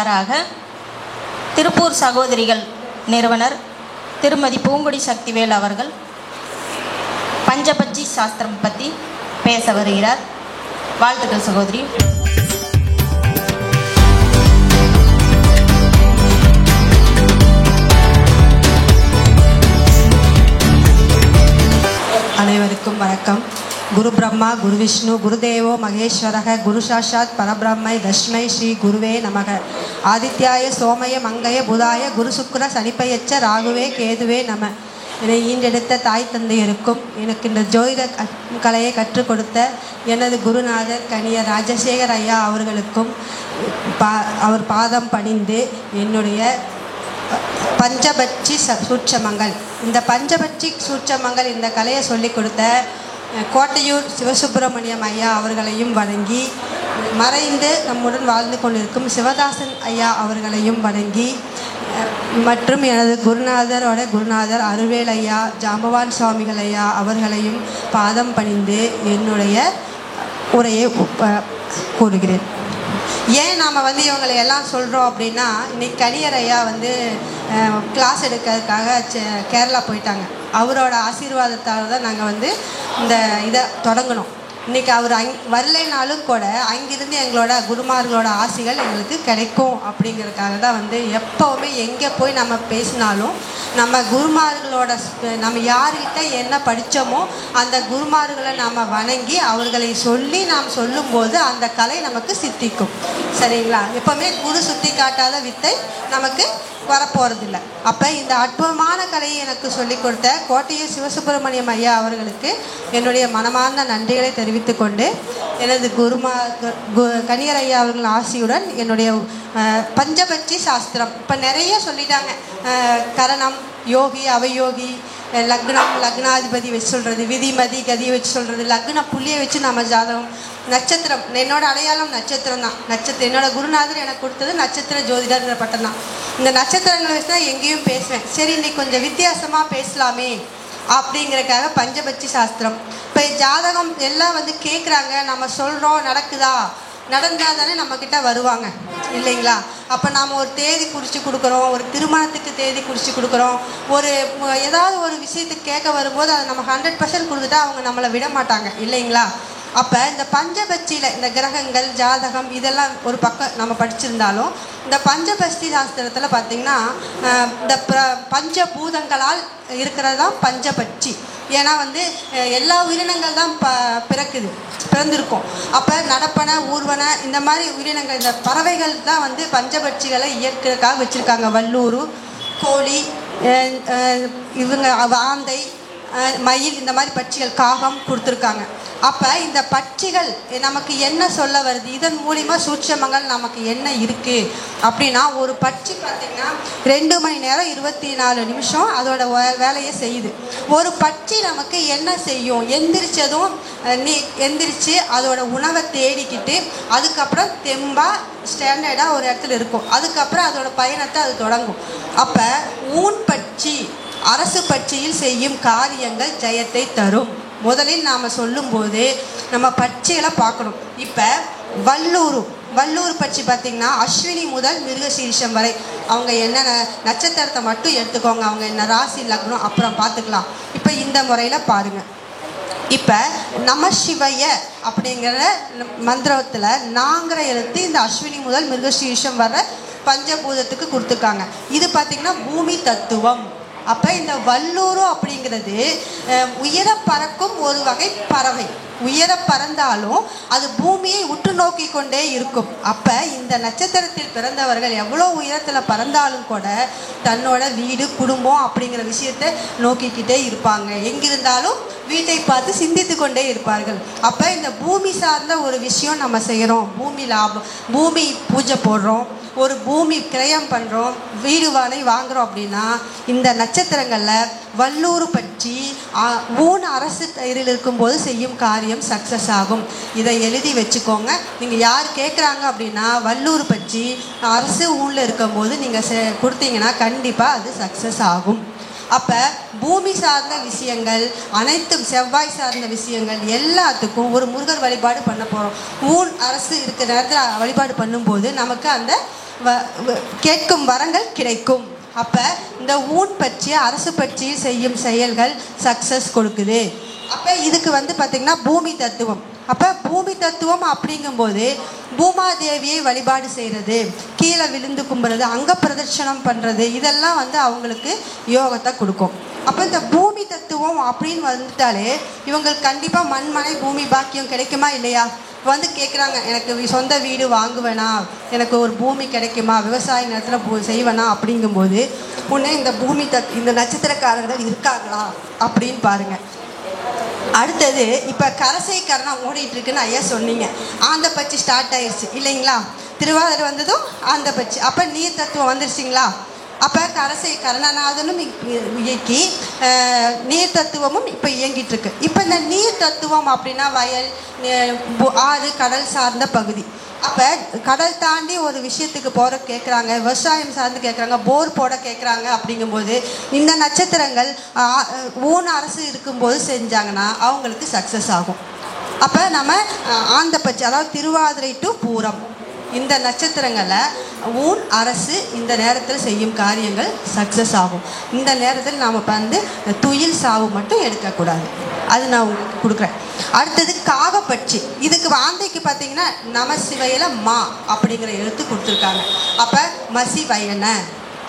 மாறாக திருப்பூர் சகோதரிகள் நிறுவனர் திருமதி பூங்குடி சக்திவேல் அவர்கள் பஞ்சபட்சி சாஸ்திரம் பற்றி பேச வருகிறார். வாழ்த்துக்கள் சகோதரி. அனைவருக்கும் வணக்கம். குரு பிரம்மா குரு விஷ்ணு குருதேவோ மகேஸ்வரக குரு சாஷாத் பரபிரம்மை தஸ்மை ஸ்ரீ குருவே நமக. ஆதித்யாய சோமய மங்கய புதாய குரு சுக்கிர சனிப்பயச்ச ராகுவே கேதுவே நம. என்னை ஈண்டெடுத்த தாய் தந்தையருக்கும் எனக்கு இந்த ஜோதிட கலையை கற்றுக் கொடுத்த எனது குருநாதர் கணியர் ராஜசேகர் ஐயா அவர்களுக்கும் அவர் பாதம் பணிந்து என்னுடைய பஞ்சபட்சி சூட்சமங்கள், இந்த பஞ்சபட்சி சூட்சமங்கள் இந்த கலையை சொல்லிக் கொடுத்த கோட்டையூர் சிவசுப்பிரமணியம் ஐயா அவர்களையும் வணங்கி, மறைந்து நம்முடன் வாழ்ந்து கொண்டிருக்கும் சிவதாசன் ஐயா அவர்களையும் வணங்கி, மற்றும் எனது குருநாதர் அருவேல் ஐயா ஜாம்பவான் சுவாமிகள் ஐயா அவர்களையும் பாதம் பணிந்து என்னுடைய உரையை கூறுகிறேன். ஏன் நாம் இவங்களை எல்லாம் சொல்கிறோம் அப்படின்னா, இன்றைக்கி கணியர் ஐயா கிளாஸ் எடுக்கிறதுக்காக கேரளா போயிட்டாங்க. அவரோட ஆசீர்வாதத்தால் தான் நாங்கள் இந்த இதை தொடங்கணும். இன்றைக்கி அவர் வரலைனாலும் கூட அங்கிருந்து எங்களோட குருமார்களோட ஆசிகள் எங்களுக்கு கிடைக்கும் அப்படிங்கிறதுக்காக தான் எப்போவுமே எங்கே போய் நம்ம பேசினாலும் நம்ம குருமார்களோட நம்ம யார்கிட்ட என்ன படித்தோமோ அந்த குருமார்களை நாம் வணங்கி அவர்களை சொல்லி நாம் சொல்லும்போது அந்த கலை நமக்கு சித்திக்கும். சரிங்களா? எப்போவுமே குரு சுற்றி காட்டாத வித்தை நமக்கு வரப்போகிறதில்லை. அப்போ இந்த அற்புதமான கலையை எனக்கு சொல்லிக் கொடுத்த கோட்டையூர் சிவசுப்பிரமணியம் ஐயா அவர்களுக்கு என்னுடைய மனமார்ந்த நன்றிகளை தெரிவித்துக் கொண்டு, எனது கணியர் ஐயா அவர்கள் ஆசியுடன் என்னுடைய பஞ்சபட்சி சாஸ்திரம் இப்போ நிறைய சொல்லிட்டாங்க. கரணம், யோகி, அவயோகி, லக்னம், லக்னாதிபதி வச்சு சொல்கிறது, விதிமதி கதியை வச்சு சொல்கிறது, லக்ன புள்ளியை வச்சு நம்ம ஜாதகம், நட்சத்திரம், என்னோட அடையாளம் நட்சத்திரம் தான். என்னோட குருநாதர் எனக்கு கொடுத்தது நட்சத்திர ஜோதிடர்ன்ற பட்டம் தான். இந்த நட்சத்திரங்களை வச்சு தான் எங்கேயும் பேசுவேன். சரி, இன்னைக்கு கொஞ்சம் வித்தியாசமாக பேசலாமே அப்படிங்கிறக்காக பஞ்சபட்சி சாஸ்திரம். இப்போ ஜாதகம் எல்லாம் கேட்குறாங்க, நம்ம சொல்கிறோம், நடக்குதா? நடந்தால் தானே நம்மக்கிட்ட வருவாங்க இல்லைங்களா? அப்போ நாம் ஒரு தேதி குறித்து கொடுக்குறோம், ஒரு திருமணத்துக்கு தேதி குறித்து கொடுக்குறோம், ஏதாவது ஒரு விஷயத்துக்கு கேட்க வரும்போது அதை நம்ம 100% கொடுத்துட்டா அவங்க நம்மளை விட மாட்டாங்க இல்லைங்களா? அப்போ இந்த பஞ்சபட்சியில் இந்த கிரகங்கள், ஜாதகம் இதெல்லாம் ஒரு பக்கம் நம்ம படிச்சிருந்தாலும், இந்த பஞ்சபட்சி சாஸ்திரத்தில் பார்த்திங்கன்னா இந்த பஞ்சபூதங்களால் இருக்கிறது தான் பஞ்சபட்சி. ஏன்னா எல்லா உயிரினங்கள் தான் பிறந்திருக்கும். அப்போ நடப்பன, ஊர்வன, இந்த மாதிரி உயிரினங்கள், இந்த பறவைகள் தான் பஞ்சபட்சிகளை இயற்கைக்காக வச்சுருக்காங்க. வல்லூர், கோழி, ஆந்தை, மயில், இந்த மாதிரி பட்சிகள், காகம் கொடுத்துருக்காங்க. அப்போ இந்த பட்சிகள் நமக்கு என்ன சொல்ல வருது, இதன் மூலிமா சூட்சமங்கள் நமக்கு என்ன இருக்குது அப்படின்னா, ஒரு பட்சி பார்த்திங்கன்னா 2 மணி நேரம் 24 நிமிஷம் அதோட வேலையை செய்யுது. ஒரு பட்சி நமக்கு என்ன செய்யும்? எந்திரிச்சு அதோட உணவை தேடிக்கிட்டு அதுக்கப்புறம் தெம்பாக ஸ்டாண்டர்டாக ஒரு இடத்துல இருக்கும். அதுக்கப்புறம் அதோட பயணத்தை அது தொடங்கும். அப்போ ஊன் பட்சி அரசு பட்சியில் செய்யும் காரியங்கள் ஜெயத்தை தரும். முதலில் நாம் சொல்லும்போது நம்ம பட்சிகளை பார்க்கணும். இப்போ வல்லூர் பட்சி பார்த்திங்கன்னா அஸ்வினி முதல் மிருகசீரிஷம் வரை அவங்க என்னென்ன நட்சத்திரத்தை மட்டும் எடுத்துக்கோங்க, அவங்க என்ன ராசி, லக்னம் அப்புறம் பார்த்துக்கலாம். இப்போ இந்த முறையில் பாருங்கள். இப்போ நம சிவய அப்படிங்கிற மந்திரத்தில் நாங்கிற எழுத்து இந்த அஸ்வினி முதல் மிருகசீரிஷம் வர பஞ்சபூதத்துக்கு கொடுத்துருக்காங்க. இது பார்த்திங்கன்னா பூமி தத்துவம். அப்போ இந்த வல்லூர் அப்படிங்கிறது உயர பறக்கும் ஒரு வகை பறவை. உயர பறந்தாலும் அது பூமியை உற்று நோக்கி கொண்டே இருக்கும். அப்போ இந்த நட்சத்திரத்தில் பிறந்தவர்கள் எவ்வளோ உயரத்தில் பறந்தாலும் கூட தன்னோட வீடு, குடும்பம் அப்படிங்கிற விஷயத்தை நோக்கிக்கிட்டே இருப்பாங்க. எங்கிருந்தாலும் வீட்டை பார்த்து சிந்தித்து கொண்டே இருப்பார்கள். அப்போ இந்த பூமி சார்ந்த ஒரு விஷயம் நம்ம செய்கிறோம். பூமி பூஜை போடுறோம், ஒரு பூமி கிரயம் பண்ணுறோம், வீடு வாங்குகிறோம் அப்படின்னா இந்த நட்சத்திரங்களில் வல்லூர் பற்றி ஊன் அரசு தயிரில் இருக்கும்போது செய்யும் காரியம் சக்ஸஸ் ஆகும். இதை எழுதி வச்சுக்கோங்க. நீங்கள் யார் கேட்குறாங்க அப்படின்னா வல்லூர் பற்றி அரசு ஊனில் இருக்கும்போது நீங்கள் கொடுத்தீங்கன்னா கண்டிப்பாக அது சக்ஸஸ் ஆகும். அப்போ பூமி சார்ந்த விஷயங்கள் அனைத்தும், செவ்வாய் சார்ந்த விஷயங்கள் எல்லாத்துக்கும் ஒரு முருகர் வழிபாடு பண்ண போகிறோம். ஊன் அரசு இருக்கிற நேரத்தில் வழிபாடு பண்ணும்போது நமக்கு அந்த கேட்கும் வரங்கள் கிடைக்கும். அப்போ இந்த ஊன் பற்றி அரசு பற்றி செய்யும் செயல்கள் சக்ஸஸ் கொடுக்குது. அப்போ இதுக்கு பார்த்திங்கன்னா பூமி தத்துவம். அப்போ பூமி தத்துவம் அப்படிங்கும்போது பூமாதேவியை வழிபாடு செய்கிறது, கீழே விழுந்து கும்புறது, அங்க பிரதட்சணம் பண்ணுறது, இதெல்லாம் அவங்களுக்கு யோகத்தை கொடுக்கும். அப்போ இந்த பூமி தத்துவம் அப்படின்னு வந்துட்டாலே இவங்களுக்கு கண்டிப்பாக மண்மனை பூமி பாக்கியம் கிடைக்குமா இல்லையா? கேட்குறாங்க, எனக்கு சொந்த வீடு வாங்குவேனா, எனக்கு ஒரு பூமி கிடைக்குமா, விவசாய நிலத்தில் செய்வேனா அப்படிங்கும்போது உடனே இந்த பூமி இந்த நட்சத்திரக்காரர்கள் இருக்காங்களா அப்படின்னு பாருங்கள். அடுத்தது இப்போ கரசை கரணம் ஓடிட்டு இருக்குன்னு ஐயா சொன்னீங்க. ஆந்த பட்சி ஸ்டார்ட் ஆயிடுச்சு இல்லைங்களா? திருவாதிரை வந்ததும் ஆந்த பட்சி. அப்போ நீர் தத்துவம் வந்துருச்சிங்களா? அப்போ கரசை கரணநாதனும் இயக்கி நீர் தத்துவமும் இப்போ இயங்கிட்டு இருக்கு. இப்போ இந்த நீர் தத்துவம் அப்படின்னா வயல், ஆறு, கடல் சார்ந்த பகுதி. அப்போ கடல் தாண்டி ஒரு விஷயத்துக்கு போகிற கேட்குறாங்க, விவசாயம் சார்ந்து கேட்குறாங்க, போர் போட கேட்குறாங்க. அப்படிங்கும்போது இந்த நட்சத்திரங்கள் ஊன் அரசு இருக்கும்போது செஞ்சாங்கன்னா அவங்களுக்கு சக்ஸஸ் ஆகும். அப்போ நம்ம ஆந்த பட்சி, அதாவது திருவாதிரை டு பூரம், இந்த நட்சத்திரங்களை ஊன் அரசு இந்த நேரத்தில் செய்யும் காரியங்கள் சக்ஸஸ் ஆகும். இந்த நேரத்தில் நாம் துயில் சாவு மட்டும் எடுக்கக்கூடாது. அது நான் உங்களுக்கு கொடுக்குறேன். அடுத்தது காகப்பட்சி. இதுக்கு ஆந்தைக்கு பார்த்தீங்கன்னா நமசிவயில மா அப்படிங்கிற எழுத்து கொடுத்துருக்காங்க. அப்போ மசிவயன,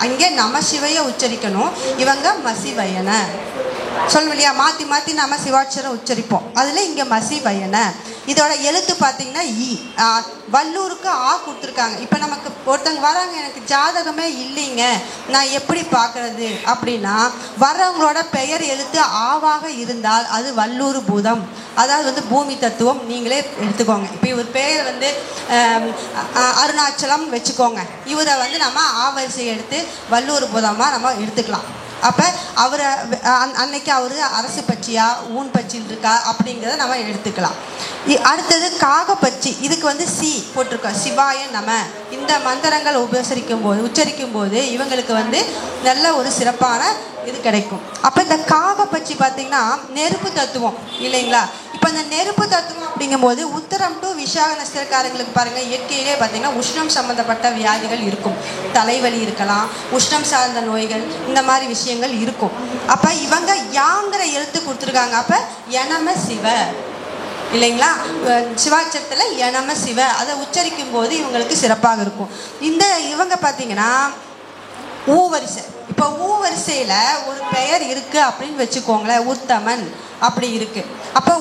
அங்கே நமசிவையை உச்சரிக்கணும், இவங்க மசிவயன சொல்லுவோம் இல்லையா? மாற்றி மாற்றி நம்ம சிவாட்சரம் உச்சரிப்போம். அதில் இங்கே மசிவயன. இதோட எழுத்து பார்த்தீங்கன்னா இ. வல்லூருக்கு ஆ கொடுத்துருக்காங்க. இப்போ நமக்கு ஒருத்தங்க வராங்க, எனக்கு ஜாதகமே இல்லைங்க, நான் எப்படி பார்க்குறது அப்படின்னா, வர்றவங்களோட பெயர் எழுத்து ஆவாக இருந்தால் அது வல்லூர் பூதம், அதாவது பூமி தத்துவம். நீங்களே எடுத்துக்கோங்க. இப்போ இவர் பெயர் அருணாச்சலம் வச்சுக்கோங்க. இவரை நம்ம ஆவரிசை எடுத்து வல்லூர் பூதமாக நம்ம எடுத்துக்கலாம். அப்போ அவரை அன்னைக்கு அவர் அரசு பட்சியா ஊன் பட்சியில் இருக்கா அப்படிங்கிறத நம்ம எடுத்துக்கலாம். அடுத்தது காகப்பட்சி. இதுக்கு சி போட்டிருக்கோம், சிவாய நம. இந்த மந்திரங்கள் உச்சரிக்கும் போது இவங்களுக்கு நல்ல ஒரு சிறப்பான இது கிடைக்கும். அப்போ இந்த காகப்பட்சி பார்த்தீங்கன்னா நெருப்பு தத்துவம் இல்லைங்களா? இப்போ இந்த நெருப்பு தத்துவம் அப்படிங்கும்போது உத்தரம் டு விசாக நட்சத்திரக்காரங்களுக்கு பாருங்கள், இயற்கையிலே பார்த்தீங்கன்னா உஷ்ணம் சம்மந்தப்பட்ட வியாதிகள் இருக்கும், தலைவலி இருக்கலாம், உஷ்ணம் சார்ந்த நோய்கள், இந்த மாதிரி விஷயங்கள் இருக்கும். அப்போ இவங்க யாங்கிற எழுத்து கொடுத்துருக்காங்க. அப்போ எனம சிவ இல்லைங்களா? சிவாட்சரத்தில் எனம சிவ, அதை உச்சரிக்கும் போது இவங்களுக்கு சிறப்பாக இருக்கும். இவங்க பார்த்தீங்கன்னா ஊவரிசை. இப்போ ஊவரிசையில் ஒரு பெயர் இருக்குது அப்படின்னு வச்சுக்கோங்களேன், உத்தமன் அப்படி இருக்குது. அப்போ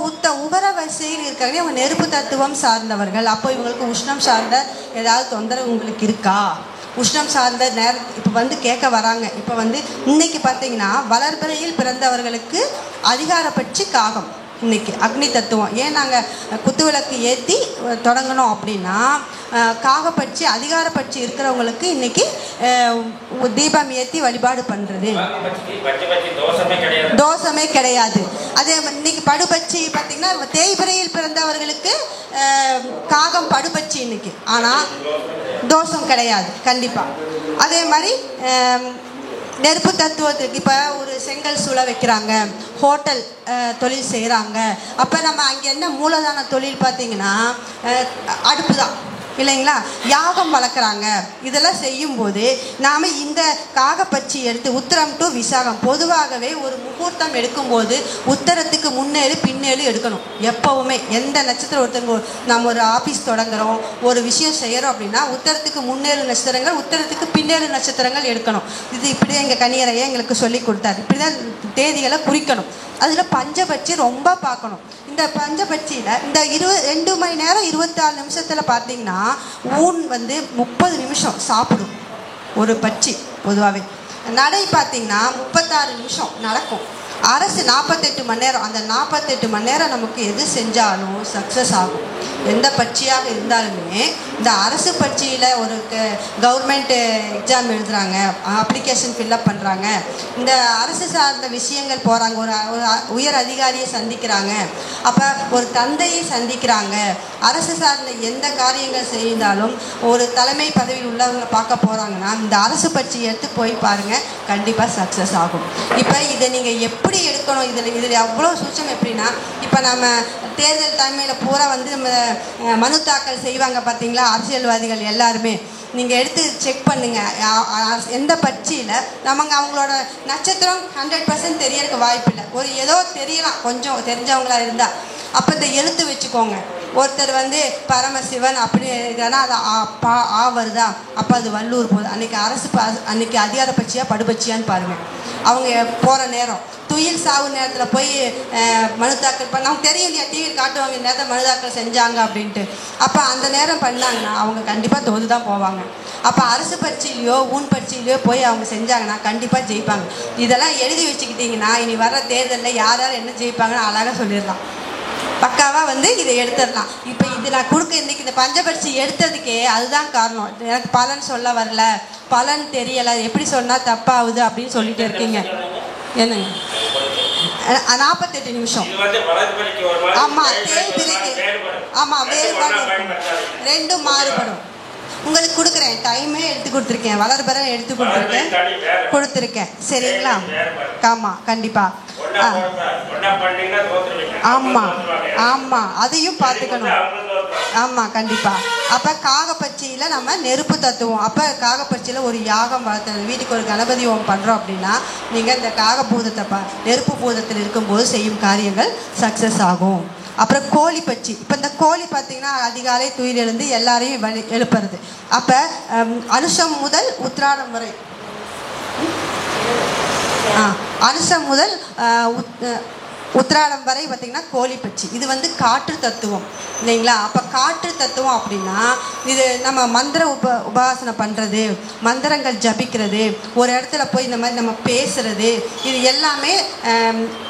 உகர வரிசையில் இருக்காங்க, இவங்க நெருப்பு தத்துவம் சார்ந்தவர்கள். அப்போ இவங்களுக்கு உஷ்ணம் சார்ந்த ஏதாவது தொந்தரவு உங்களுக்கு இருக்கா, உஷ்ணம் சார்ந்த இப்போ கேட்க வராங்க. இப்போ இன்னைக்கு பார்த்தீங்கன்னா வளர்பிறையில் பிறந்தவர்களுக்கு அதிகாரப்பட்சி காகம். இன்னைக்கு அக்னி தத்துவம். ஏன் நாங்கள் குத்துவிளக்கு ஏற்றி தொடங்கணும் அப்படின்னா, காகப்பட்சி அதிகாரப்பட்சி இருக்கிறவங்களுக்கு இன்னைக்கு தீபம் ஏற்றி வழிபாடு பண்ணுறது தோஷமே கிடையாது. அதே இன்னைக்கு படுபட்சி பார்த்தீங்கன்னா தேய்பிரையில் பிறந்தவர்களுக்கு காகம் படுபட்சி இன்னைக்கு, ஆனால் தோஷம் கிடையாது கண்டிப்பாக. அதே மாதிரி நெருப்பு தத்துவத்துக்கு இப்போ ஒரு செங்கல் சூளை வைக்கிறாங்க, ஹோட்டல் தொழில் செய்கிறாங்க. அப்போ நம்ம அங்கே என்ன மூலதான தொழில் பார்த்தீங்கன்னா அடுப்பு தான் இல்லைங்களா? யாகம் வளர்க்குறாங்க. இதெல்லாம் செய்யும்போது நாம் இந்த காகப்பட்சி எடுத்து உத்தரம் டு விசாகம், பொதுவாகவே ஒரு முகூர்த்தம் எடுக்கும்போது உத்தரத்துக்கு முன்னேறு பின்னேறு எடுக்கணும் எப்போவுமே. எந்த நட்சத்திரம் ஒருத்தங்க நம்ம ஒரு ஆஃபீஸ் தொடங்குகிறோம், ஒரு விஷயம் செய்கிறோம் அப்படின்னா உத்தரத்துக்கு முன்னேறு நட்சத்திரங்கள், உத்தரத்துக்கு பின்னேறு நட்சத்திரங்கள் எடுக்கணும். இது இப்படி தான் எங்கள் கணியறையே எங்களுக்கு சொல்லி கொடுத்தாரு. இப்படி தான் தேதிகளை குறிக்கணும். அதில் பஞ்சபட்சி ரொம்ப பார்க்கணும். இந்த பஞ்சபட்சியில் இந்த 2 மணி நேரம் 24 நிமிஷத்தில் பார்த்தீங்கன்னா ஊன் 30 நிமிஷம் சாப்பிடும் ஒரு பட்சி. பொதுவாகவே நடை பார்த்தீங்கன்னா 36 நிமிஷம் நடக்கும். அரசு 48 மணி நேரம். அந்த 48 மணி நேரம் நமக்கு எது செஞ்சாலும் சக்ஸஸ் ஆகும். எந்த பட்சியாக இருந்தாலுமே இந்த அரசு பட்சியில் ஒரு கவர்மெண்ட் எக்ஸாம் எழுதுகிறாங்க, அப்ளிகேஷன் ஃபில்லப் பண்ணுறாங்க, இந்த அரசு சார்ந்த விஷயங்கள் போகிறாங்க, ஒரு உயர் அதிகாரியை சந்திக்கிறாங்க, அப்போ ஒரு தந்தையை சந்திக்கிறாங்க, அரசு சார்ந்த எந்த காரியங்கள் செய்தாலும் ஒரு தலைமை பதவியில் உள்ளவங்களை பார்க்க போகிறாங்கன்னா இந்த அரசு பட்சி எடுத்து போய் பாருங்கள், கண்டிப்பாக சக்ஸஸ் ஆகும். இப்போ இதை நீங்கள் எப்படி எடுக்கணும், இதில் அவ்வளோ சூட்சம் எப்படின்னா, இப்போ நம்ம தேர்தல் தலைமையில் பூரா நம்ம மனு தாக்கல் செய்வாங்க பார்த்தீங்களா, அரசியல்வாதிகள் எல்லாருமே. நீங்கள் எடுத்து செக் பண்ணுங்கள். எந்த பட்சியில் நமக்கு அவங்களோட நட்சத்திரம் 100% தெரியறதுக்கு வாய்ப்பு இல்லை. ஒரு ஏதோ தெரியலாம், கொஞ்சம் தெரிஞ்சவங்களா இருந்தால். அப்போ இந்த எழுத்து வச்சுக்கோங்க. ஒருத்தர் பரமசிவன் அப்படி இருக்கிறான்னா அது ஆ வருதா, அப்போ அது வள்ளூர் போகுது. அன்னைக்கு அதிகார பட்சியா படுபட்சியான்னு பாருங்கள். அவங்க போகிற நேரம் துயில் சாவு நேரத்தில் போய் மனு தாக்கல் பண்ண அவங்க தெரியும் இல்லையா, டிவியில் காட்டுவாங்க இந்த நேரத்தை மனு தாக்கல் செஞ்சாங்க அப்படின்ட்டு. அப்போ அந்த நேரம் பண்ணாங்கன்னா அவங்க கண்டிப்பாக தோது தான் போவாங்க. அப்போ அரசு பரீட்சையிலையோ ஊன் பரீட்சையிலையோ போய் அவங்க செஞ்சாங்கன்னா கண்டிப்பாக ஜெயிப்பாங்க. இதெல்லாம் எழுதி வச்சுக்கிட்டிங்கன்னா இனி வர்ற தேர்தலில் யார் யார் என்ன ஜெயிப்பாங்கன்னு அழகாக சொல்லிடலாம். பக்காவாக இதை எடுத்துடலாம். இப்போ இது நான் இன்றைக்கி இந்த பஞ்சபட்சி எடுத்ததுக்கே அதுதான் காரணம். எனக்கு பலன் சொல்ல வரல, பலன் தெரியலை, எப்படி சொன்னால் தப்பாகுது அப்படின்னு சொல்லிட்டு இருக்கீங்க. என்னங்க 48 நிமிஷம். ஆமாம், தேய்பிரிக்கு ஆமாம் வேறுபாடு ரெண்டும் மாறுபடும். உங்களுக்கு கொடுக்குறேன், டைமே எடுத்து கொடுத்துருக்கேன், வளர்பெற எடுத்து கொடுத்துருக்கேன் சரிங்களா? ஆமாம் கண்டிப்பாக. ஆமாம் ஆமாம், அதையும் பார்த்துக்கணும். ஆமாம் கண்டிப்பாக. அப்போ காகப்பட்சியில் நம்ம நெருப்பு தத்துவம். அப்போ காகப்பட்சியில் ஒரு யாகம் வளர்த்துறது, வீட்டுக்கு ஒரு கணபதி ஹோமம் பண்ணுறோம் அப்படின்னா நீங்கள் இந்த காகபூதத்தை நெருப்பு பூதத்தில் இருக்கும்போது செய்யும் காரியங்கள் சக்ஸஸ் ஆகும். அப்புறம் கோழி பட்சி. இப்போ இந்த கோழி பார்த்திங்கன்னா அதிகாலை துயில் எழுந்து எல்லாரையும் எழுப்புறது. அப்போ அனுஷம் முதல் உத்திராடம் வரை, அனுஷம் முதல் உத்திராடம் வரை பார்த்திங்கன்னா கோழி பட்சி. இது காற்று தத்துவம் இல்லைங்களா? அப்போ காற்று தத்துவம் அப்படின்னா இது நம்ம மந்திர உபாசனை பண்ணுறது, மந்திரங்கள் ஜபிக்கிறது, ஒரு இடத்துல போய் இந்த மாதிரி நம்ம பேசுகிறது, இது எல்லாமே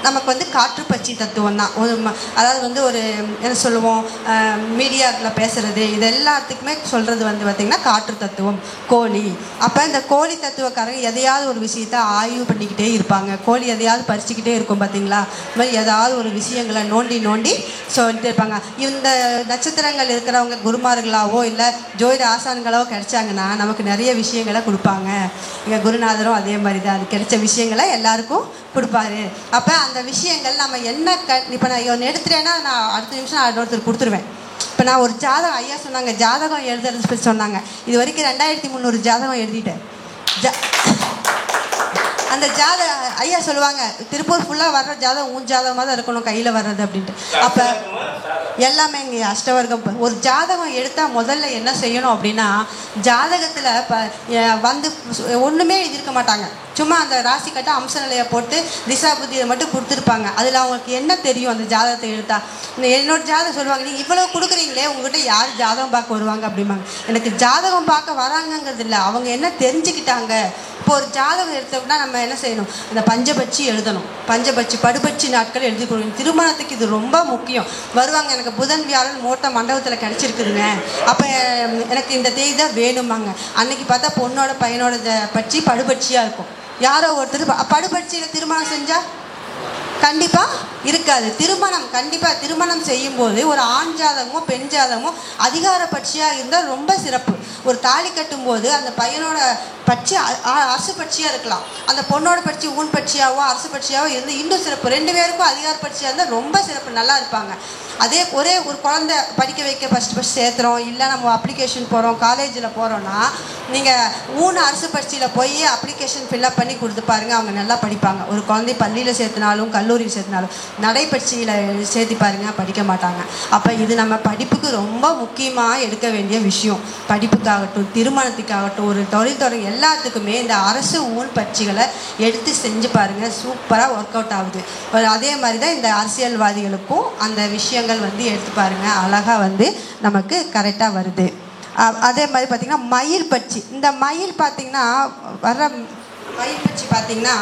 நமக்கு காற்று பட்சி தத்துவம் தான். அதாவது ஒரு என்ன சொல்லுவோம், மீடியாவில் பேசுகிறது, இது எல்லாத்துக்குமே சொல்கிறது பார்த்திங்கன்னா காற்று தத்துவம் கோழி. அப்போ இந்த கோழி தத்துவக்காரங்க எதையாவது ஒரு விஷயத்தை ஆய்வு பண்ணிக்கிட்டே இருப்பாங்க. கோழி எதையாவது பறிச்சுக்கிட்டே இருக்கும் பார்த்திங்களா? ஏதாவது ஒரு விஷயங்களை நோண்டி சொல்லிட்டு இருப்பாங்க. இந்த நட்சத்திரங்கள் இருக்கிறவங்க குருமார்களாவோ இல்லை ஜோதிட ஆசான்களோ கிடைச்சாங்கன்னா நமக்கு நிறைய விஷயங்களை கொடுப்பாங்க. எங்கள் குருநாதரும் அதே மாதிரி தான், அது கிடைச்ச விஷயங்களை எல்லாருக்கும் கொடுப்பாரு. அப்போ அந்த விஷயங்கள் நம்ம என்ன இப்போ நான் ஒன்று எடுத்துட்டேன்னா நான் அடுத்த நிமிஷம் ஒருத்தர் கொடுத்துருவேன். இப்போ நான் ஒரு ஜாதகம், ஐயா சொன்னாங்க ஜாதகம் எழுதுறது பற்றி சொன்னாங்க. இது வரைக்கும் 2300 ஜாதகம் எழுதிட்டேன். அந்த ஐயா சொல்லுவாங்க திருப்பூர் ஃபுல்லாக வர்ற ஜாதகம் உன் ஜாதகமாக தான் இருக்கணும் கையில் வர்றது அப்படின்ட்டு. அப்போ எல்லாமே இங்கே அஷ்டவர்க்கம். ஒரு ஜாதகம் எடுத்தால் முதல்ல என்ன செய்யணும் அப்படின்னா, ஜாதகத்தில் ஒன்றுமே எழுதியிருக்க மாட்டாங்க, சும்மா அந்த ராசி கட்ட அம்ச நிலையை போட்டு திசா புத்தியை மட்டும் கொடுத்துருப்பாங்க. அதில் அவங்களுக்கு என்ன தெரியும் அந்த ஜாதகத்தை எடுத்தால்? என்னோட ஜாதகம் சொல்லுவாங்க, நீங்கள் இவ்வளோ கொடுக்குறீங்களே உங்கள்கிட்ட யார் ஜாதகம் பார்க்க வருவாங்க அப்படிம்பாங்க. எனக்கு ஜாதகம் பார்க்க வராங்கங்கிறது இல்லை, அவங்க என்ன தெரிஞ்சுக்கிட்டாங்க. இப்போ ஒரு ஜாதகம் எடுத்தோம்னா நம்ம என்ன செய்யணும், இந்த பஞ்சபட்சி எழுதணும். பஞ்சபட்சி படுபட்சி நாட்கள் எழுதி கொடுக்கணும். திருமணத்துக்கு இது ரொம்ப முக்கியம். வருவாங்க, எனக்கு புதன் வியாழன் மூட்ட மண்டபத்தில் கிடச்சிருக்குதுங்க, அப்போ எனக்கு இந்த தேதி தான் வேணுமாங்க. அன்னைக்கு பார்த்தா பொண்ணோட பையனோட பட்சி படுபட்சியாக இருக்கும். யாரோ ஒருத்தர் படுபட்சியில் திருமணம் செஞ்சால் கண்டிப்பாக இருக்காது. திருமணம் செய்யும்போது ஒரு ஆண் ஜாதகமோ பெண் ஜாதகமோ அதிகார பட்சியாக இருந்தால் ரொம்ப சிறப்பு. ஒரு தாலி கட்டும்போது அந்த பையனோட பட்சி அரசு பட்சியாக இருக்கலாம், அந்த பொண்ணோட பட்சி ஊன் பட்சியாவோ அரசு பட்சியாவோ இருந்து இன்னும் சிறப்பு. 2 பேருக்கும் அதிகார பட்சியாக இருந்தால் ரொம்ப சிறப்பு, நல்லா இருப்பாங்க. அதே ஒரு குழந்தை படிக்க வைக்க ஃபஸ்ட்டு சேர்த்துறோம், இல்லை நம்ம அப்ளிகேஷன் போகிறோம், காலேஜில் போகிறோன்னா நீங்கள் ஊன் அரசு பட்சியில் போய் அப்ளிகேஷன் ஃபில்அப் பண்ணி கொடுத்து பாருங்கள், அவங்க நல்லா படிப்பாங்க. ஒரு குழந்தை பள்ளியில் சேர்த்துனாலும் கல்லூரியில் சேர்த்துனாலும் நடைப்பயிற்சியில் சேர்த்து பாருங்கள், படிக்க மாட்டாங்க. அப்போ இது நம்ம படிப்புக்கு ரொம்ப முக்கியமாக எடுக்க வேண்டிய விஷயம். படிப்புக்காகட்டும் திருமணத்துக்காகட்டும் ஒரு தொழில் தொடங்க எல்லாத்துக்குமே இந்த அரசு ஊன் பயிற்சிகளை எடுத்து செஞ்சு பாருங்கள், சூப்பராக ஒர்க் அவுட் ஆகுது. அதே மாதிரி தான் இந்த அரசியல்வாதிகளுக்கும் அந்த விஷயங்கள் எடுத்து பாருங்கள், அழகாக நமக்கு கரெக்டாக வருது. அதே மாதிரி பார்த்திங்கன்னா மயில் பட்சி. இந்த மயில் பார்த்திங்கன்னா மயில் பட்சி பார்த்திங்கன்னா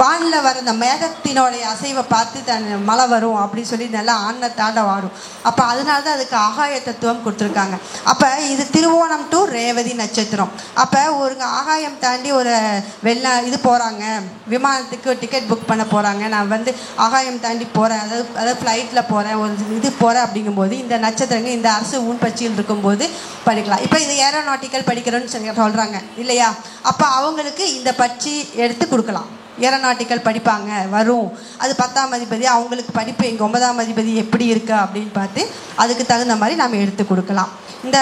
வானில் வர இந்த மேகத்தினோடைய அசைவை பார்த்து மழை வரும் அப்படின்னு சொல்லி நல்லா ஆண்ணை தாண்ட வாடும். அப்போ அதனால தான் அதுக்கு ஆகாய தத்துவம் கொடுத்துருக்காங்க. அப்போ இது திருவோணம் டு ரேவதி நட்சத்திரம். அப்போ ஒரு ஆகாயம் தாண்டி ஒரு போகிறாங்க, விமானத்துக்கு டிக்கெட் புக் பண்ண போகிறாங்க, நான் ஆகாயம் தாண்டி போகிறேன், அதாவது ஃப்ளைட்டில் போகிறேன், ஒரு போகிறேன் அப்படிங்கும்போது இந்த நட்சத்திரங்கள் இந்த அரசு ஊன் பட்சியில் இருக்கும்போது படிக்கலாம். இப்போ இது ஏரோநாட்டிக்கல் படிக்கிறோன்னு சொல்கிறாங்க இல்லையா? அப்போ அவங்களுக்கு இந்த பட்சி எடுத்து கொடுக்கலாம். ஏரோநாட்டிக்கல் படிப்பாங்க வரும், அது 10ஆம் அதிபதி, அவங்களுக்கு படிப்பு எங்கள் 9ஆம் அதிபதி எப்படி இருக்கு அப்படின்னு பார்த்து அதுக்கு தகுந்த மாதிரி நாம் எடுத்து கொடுக்கலாம். இந்த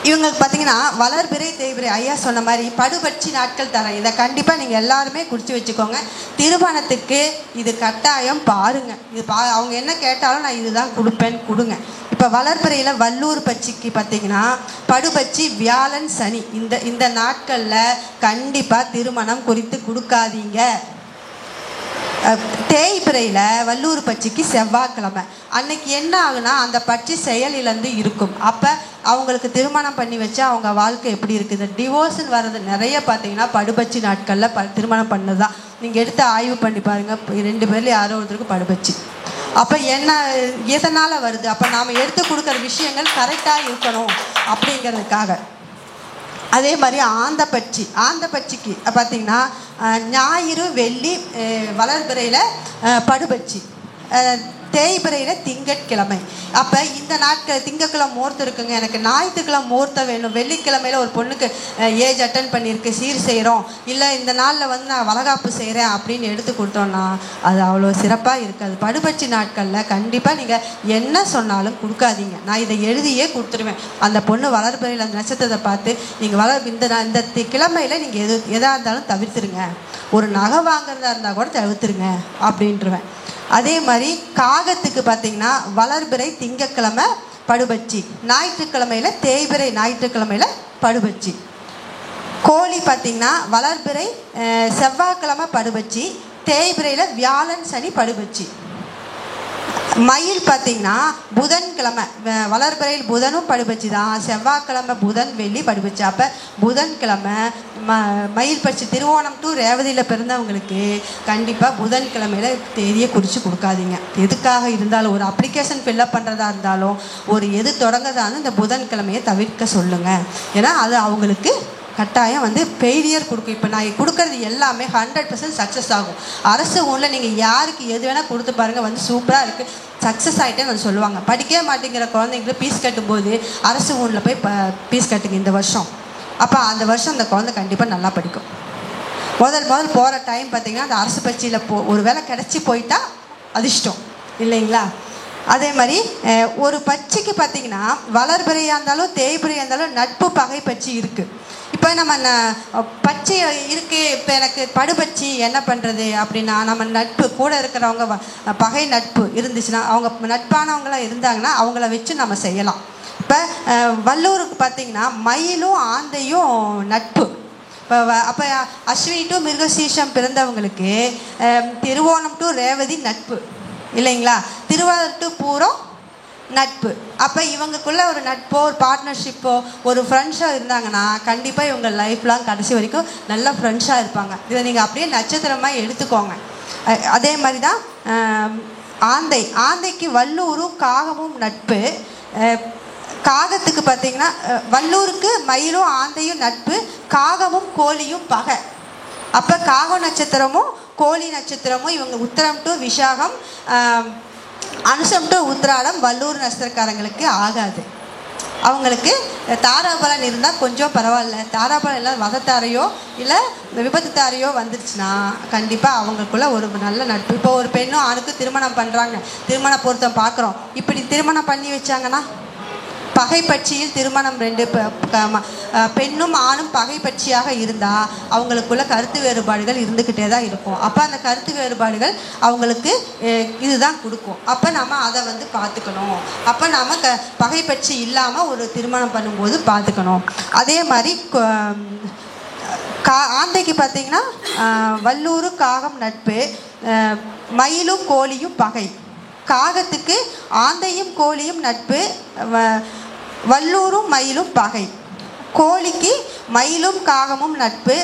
இவங்களுக்கு பார்த்தீங்கன்னா வளர்பிறை தேய்பிறை ஐயா சொன்ன மாதிரி படுபட்சி நாட்கள் தரேன். இதை கண்டிப்பாக நீங்கள் எல்லாருமே குறித்து வச்சுக்கோங்க. திருமணத்துக்கு இது கட்டாயம் பாருங்கள். இது அவங்க என்ன கேட்டாலும் நான் இதுதான் கொடுப்பேன், கொடுங்க. இப்போ வளர்பிறையில் வல்லூர் பட்சிக்கு பார்த்தீங்கன்னா படுபட்சி வியாழன் சனி இந்த நாட்களில் கண்டிப்பாக திருமணம் குறித்து கொடுக்காதீங்க. தேய்பிறையில் வல்லூர் பட்சிக்கு செவ்வாய்க்கிழமை அன்னைக்கு என்ன ஆகுனா அந்த பட்சி செயலிலேருந்து இருக்கும். அப்போ அவங்களுக்கு திருமணம் பண்ணி வச்சா அவங்க வாழ்க்கை எப்படி இருக்குது, டிவோர்ஸ்ன்னு வர்றது நிறைய பார்த்தீங்கன்னா படுபட்சி நாட்களில் திருமணம் பண்ணது தான். நீங்கள் எடுத்து ஆய்வு பண்ணி பாருங்கள், 2 பேரில் யாரோ ஒருத்தருக்கு படுபட்சி. அப்போ என்ன எதனால் வருது? அப்போ நாம் எடுத்து கொடுக்குற விஷயங்கள் கரெக்டாக இருக்கணும் அப்படிங்கிறதுக்காக. அதே மாதிரி ஆந்த பட்சிக்கு பார்த்தீங்கன்னா ஞாயிறு வெள்ளி வளர்பிறையில் படுபட்சி, தேய்பிறையில் திங்கட்கிழமை. அப்போ இந்த நாட்கள் திங்கக்கிழமை முகூர்த்தம் இருக்குங்க, எனக்கு ஞாயிற்றுக்கிழமை முகூர்த்தம் வேணும், வெள்ளிக்கிழமையில் ஒரு பொண்ணுக்கு ஏஜ் அட்டன் பண்ணியிருக்கு, சீர் செய்கிறோம், இல்லை இந்த நாளில் வந்து நான் வளகாப்பு செய்கிறேன் அப்படின்னு எடுத்து கொடுத்தோன்னா அது அவ்வளோ சிறப்பாக இருக்காது. படுபட்சி நாட்களில் கண்டிப்பாக நீங்கள் என்ன சொன்னாலும் கொடுக்காதீங்க. நான் இதை எழுதியே கொடுத்துருவேன். அந்த பொண்ணு வளர்பிறையில் அந்த நட்சத்திரத்தை பார்த்து நீங்கள் இந்த கிழமையில் நீங்கள் எதாக இருந்தாலும் தவிர்த்துருங்க, ஒரு நகை வாங்குறதா இருந்தால் கூட தவிர்த்துருங்க அப்படின்ட்டுருவேன். அதே மாதிரி காகத்துக்கு பார்த்தீங்கன்னா வளர்பிறை திங்கக்கிழமை படுபட்சி, ஞாயிற்றுக்கிழமையில் தேய்பிறை ஞாயிற்றுக்கிழமையில் படுபட்சி. கோழி பார்த்திங்கன்னா வளர்பிறை செவ்வாய்க்கிழமை படுபட்சி, தேய்பிறையில் வியாழன் சனி படுபட்சி. மயில் பார்த்திங்கன்னா புதன்கிழமை வளர்பிறையில் புதனும் படுபட்சி தான், செவ்வாய்க்கிழமை புதன் வெள்ளி படுபட்சி. அப்போ புதன்கிழமை மயில் பட்சி திருவோணம் டு ரேவதியில் பிறந்தவங்களுக்கு கண்டிப்பாக புதன்கிழமையில் தேதியை குறித்து கொடுக்காதீங்க. எதுக்காக இருந்தாலும் ஒரு அப்ளிகேஷன் ஃபில்லப் பண்ணுறதா இருந்தாலும் ஒரு எது தொடங்குறதாலும் இந்த புதன்கிழமையை தவிர்க்க சொல்லுங்கள். ஏன்னா அது அவங்களுக்கு கட்டாயம் வந்து ஃபெயிலியர் கொடுக்கும். இப்போ நான் கொடுக்குறது எல்லாமே 100% சக்ஸஸ் ஆகும். அரசு ஊரில் நீங்கள் யாருக்கு எது வேணால் கொடுத்து பாருங்கள், வந்து சூப்பராக இருக்குது, சக்ஸஸ் ஆகிட்டேன்னு வந்து சொல்லுவாங்க. படிக்கவே மாட்டேங்கிற குழந்தைங்களுக்கு ஃபீஸ் கட்டும்போது அரசு ஊரில் போய் ஃபீஸ் கட்டுங்க இந்த வருஷம். அப்போ அந்த வருஷம் அந்த குழந்தை கண்டிப்பாக நல்லா படிக்கும். முதல் போகிற டைம் பார்த்திங்கன்னா அந்த அரசு பட்சியில் ஒரு வேளை கிடச்சி போயிட்டா அதிர்ஷ்டம் இல்லைங்களா? அதே மாதிரி ஒரு பட்சிக்கு பார்த்திங்கன்னா வளர்பிறையாக இருந்தாலும் தேய்பிறையாக இருந்தாலும் நட்பு பகை பட்சி இருக்குது. இப்போ நம்ம பச்சை இருக்குது, இப்போ எனக்கு படுபட்சி என்ன பண்ணுறது அப்படின்னா நம்ம நட்பு கூட இருக்கிறவங்க பகை நட்பு இருந்துச்சுன்னா அவங்க நட்பானவங்களாம் இருந்தாங்கன்னா அவங்கள வச்சு நம்ம செய்யலாம். இப்போ வல்லூருக்கு பார்த்திங்கன்னா மயிலும் ஆந்தையும் நட்பு. இப்போ அப்போ அஸ்வினி டு மிருகசீஷம் பிறந்தவங்களுக்கு திருவோணம் டு ரேவதி நட்பு இல்லைங்களா, திருவாரூர் டு பூரம் நட்பு. அப்போ இவங்களுக்குள்ள ஒரு நட்போ ஒரு பார்ட்னர்ஷிப்போ ஒரு ஃப்ரெண்ட்ஸாக இருந்தாங்கன்னா கண்டிப்பாக இவங்க லைஃப் லாங் கடைசி வரைக்கும் நல்ல ஃப்ரெண்ட்ஸாக இருப்பாங்க. இதை நீங்கள் அப்படியே நட்சத்திரமாக எடுத்துக்கோங்க. அதே மாதிரி தான் ஆந்தைக்கு வல்லூரும் காகமும் நட்பு. காகத்துக்கு பார்த்திங்கன்னா வல்லூருக்கு மயிலும் ஆந்தையும் நட்பு, காகமும் கோழியும் பகை. அப்போ காக நட்சத்திரமும் கோழி நட்சத்திரமும் இவங்க உத்திரம் டு விஷாகம், அனுஷம் டு உத்திராடம் வல்லூர் நட்சத்திரக்காரங்களுக்கு ஆகாது. அவங்களுக்கு தாராபலன் இருந்தால் கொஞ்சம் பரவாயில்ல, தாராபலன் இல்லை வதத்தாரையோ இல்லை விபத்து தாரையோ வந்துருச்சுன்னா கண்டிப்பாக அவங்களுக்குள்ள ஒரு நல்ல நட்பு. இப்போ ஒரு பெண்ணும் ஆணுக்கு திருமணம் பண்ணுறாங்க, திருமண பொருத்தம் பார்க்குறோம், இப்படி திருமணம் பண்ணி வச்சாங்கன்னா பகைப்பட்சியில் திருமணம் 2 பெண்ணும் ஆணும் பகைப்பட்சியாக இருந்தால் அவங்களுக்குள்ள கருத்து வேறுபாடுகள் இருந்துக்கிட்டே தான் இருக்கும். அப்போ அந்த கருத்து வேறுபாடுகள் அவங்களுக்கு இதுதான் கொடுக்கும். அப்போ நம்ம அதை வந்து பார்த்துக்கணும். அப்போ நாம் பகைப்பட்சி இல்லாமல் ஒரு திருமணம் பண்ணும்போது பார்த்துக்கணும். அதே மாதிரி ஆந்தைக்கு பார்த்திங்கன்னா வல்லூரு காகம் நட்பு, மயிலும் கோழியும் பகை. காகத்துக்கு ஆந்தையும் கோழியும் நட்பு, வல்லூரும் மயிலும் பகை. கோழிக்கு மயிலும் காகமும் நட்பு,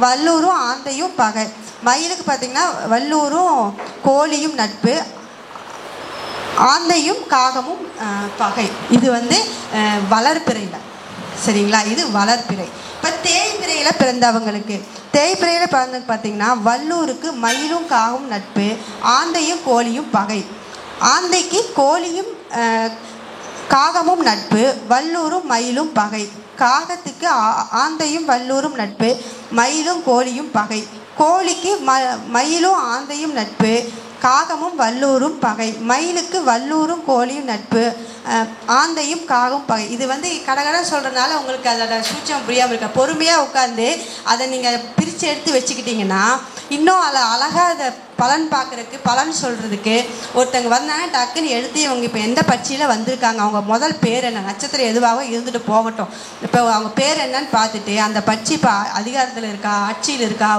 வல்லூரும் ஆந்தையும் பகை. மயிலுக்கு பார்த்திங்கன்னா வல்லூரும் கோழியும் நட்பு, ஆந்தையும் காகமும் பகை. இது வந்து வளர்பிறையில் சரிங்களா, இது வளர்பிறை. இப்போ தேய்பிறையில் பிறந்தவங்களுக்கு தேய்பிறையில் பிறந்தது பார்த்திங்கன்னா வல்லூருக்கு மயிலும் காகமும் நட்பு, ஆந்தையும் கோழியும் பகை. ஆந்தைக்கு கோழியும் காகமும் நட்பு, வல்லூரும் மயிலும் பகை. காகத்துக்கு ஆந்தையும் வல்லூரும் நட்பு, மயிலும் கோழியும் பகை. கோழிக்கு மயிலும் ஆந்தையும் நட்பு, காகமும் வல்லூரும் பகை, மயிலுக்கு வல்லூரும் கோழியும் நட்பு, ஆந்தையும் காகம் பகை. இது வந்து கடகட சொல்கிறதுனால உங்களுக்கு அதோட சூட்சம் புரியாமல் இருக்க. பொறுமையாக உட்காந்து அதை நீங்கள் பிரித்து எடுத்து வச்சுக்கிட்டிங்கன்னா இன்னும் அதை அழகாக அதை பலன் பார்க்குறதுக்கு, பலன் சொல்கிறதுக்கு ஒருத்தங்க வந்தாங்க டக்குன்னு எடுத்து இவங்க இப்போ எந்த பட்சியில் வந்திருக்காங்க, அவங்க முதல் பேர் என்ன, நட்சத்திரம் எதுவாக இருந்துட்டு போகட்டும், இப்போ அவங்க பேர் என்னன்னு பார்த்துட்டு அந்த பட்சி இப்போ அதிகாரத்தில் இருக்கா, ஆட்சியில் இருக்கா,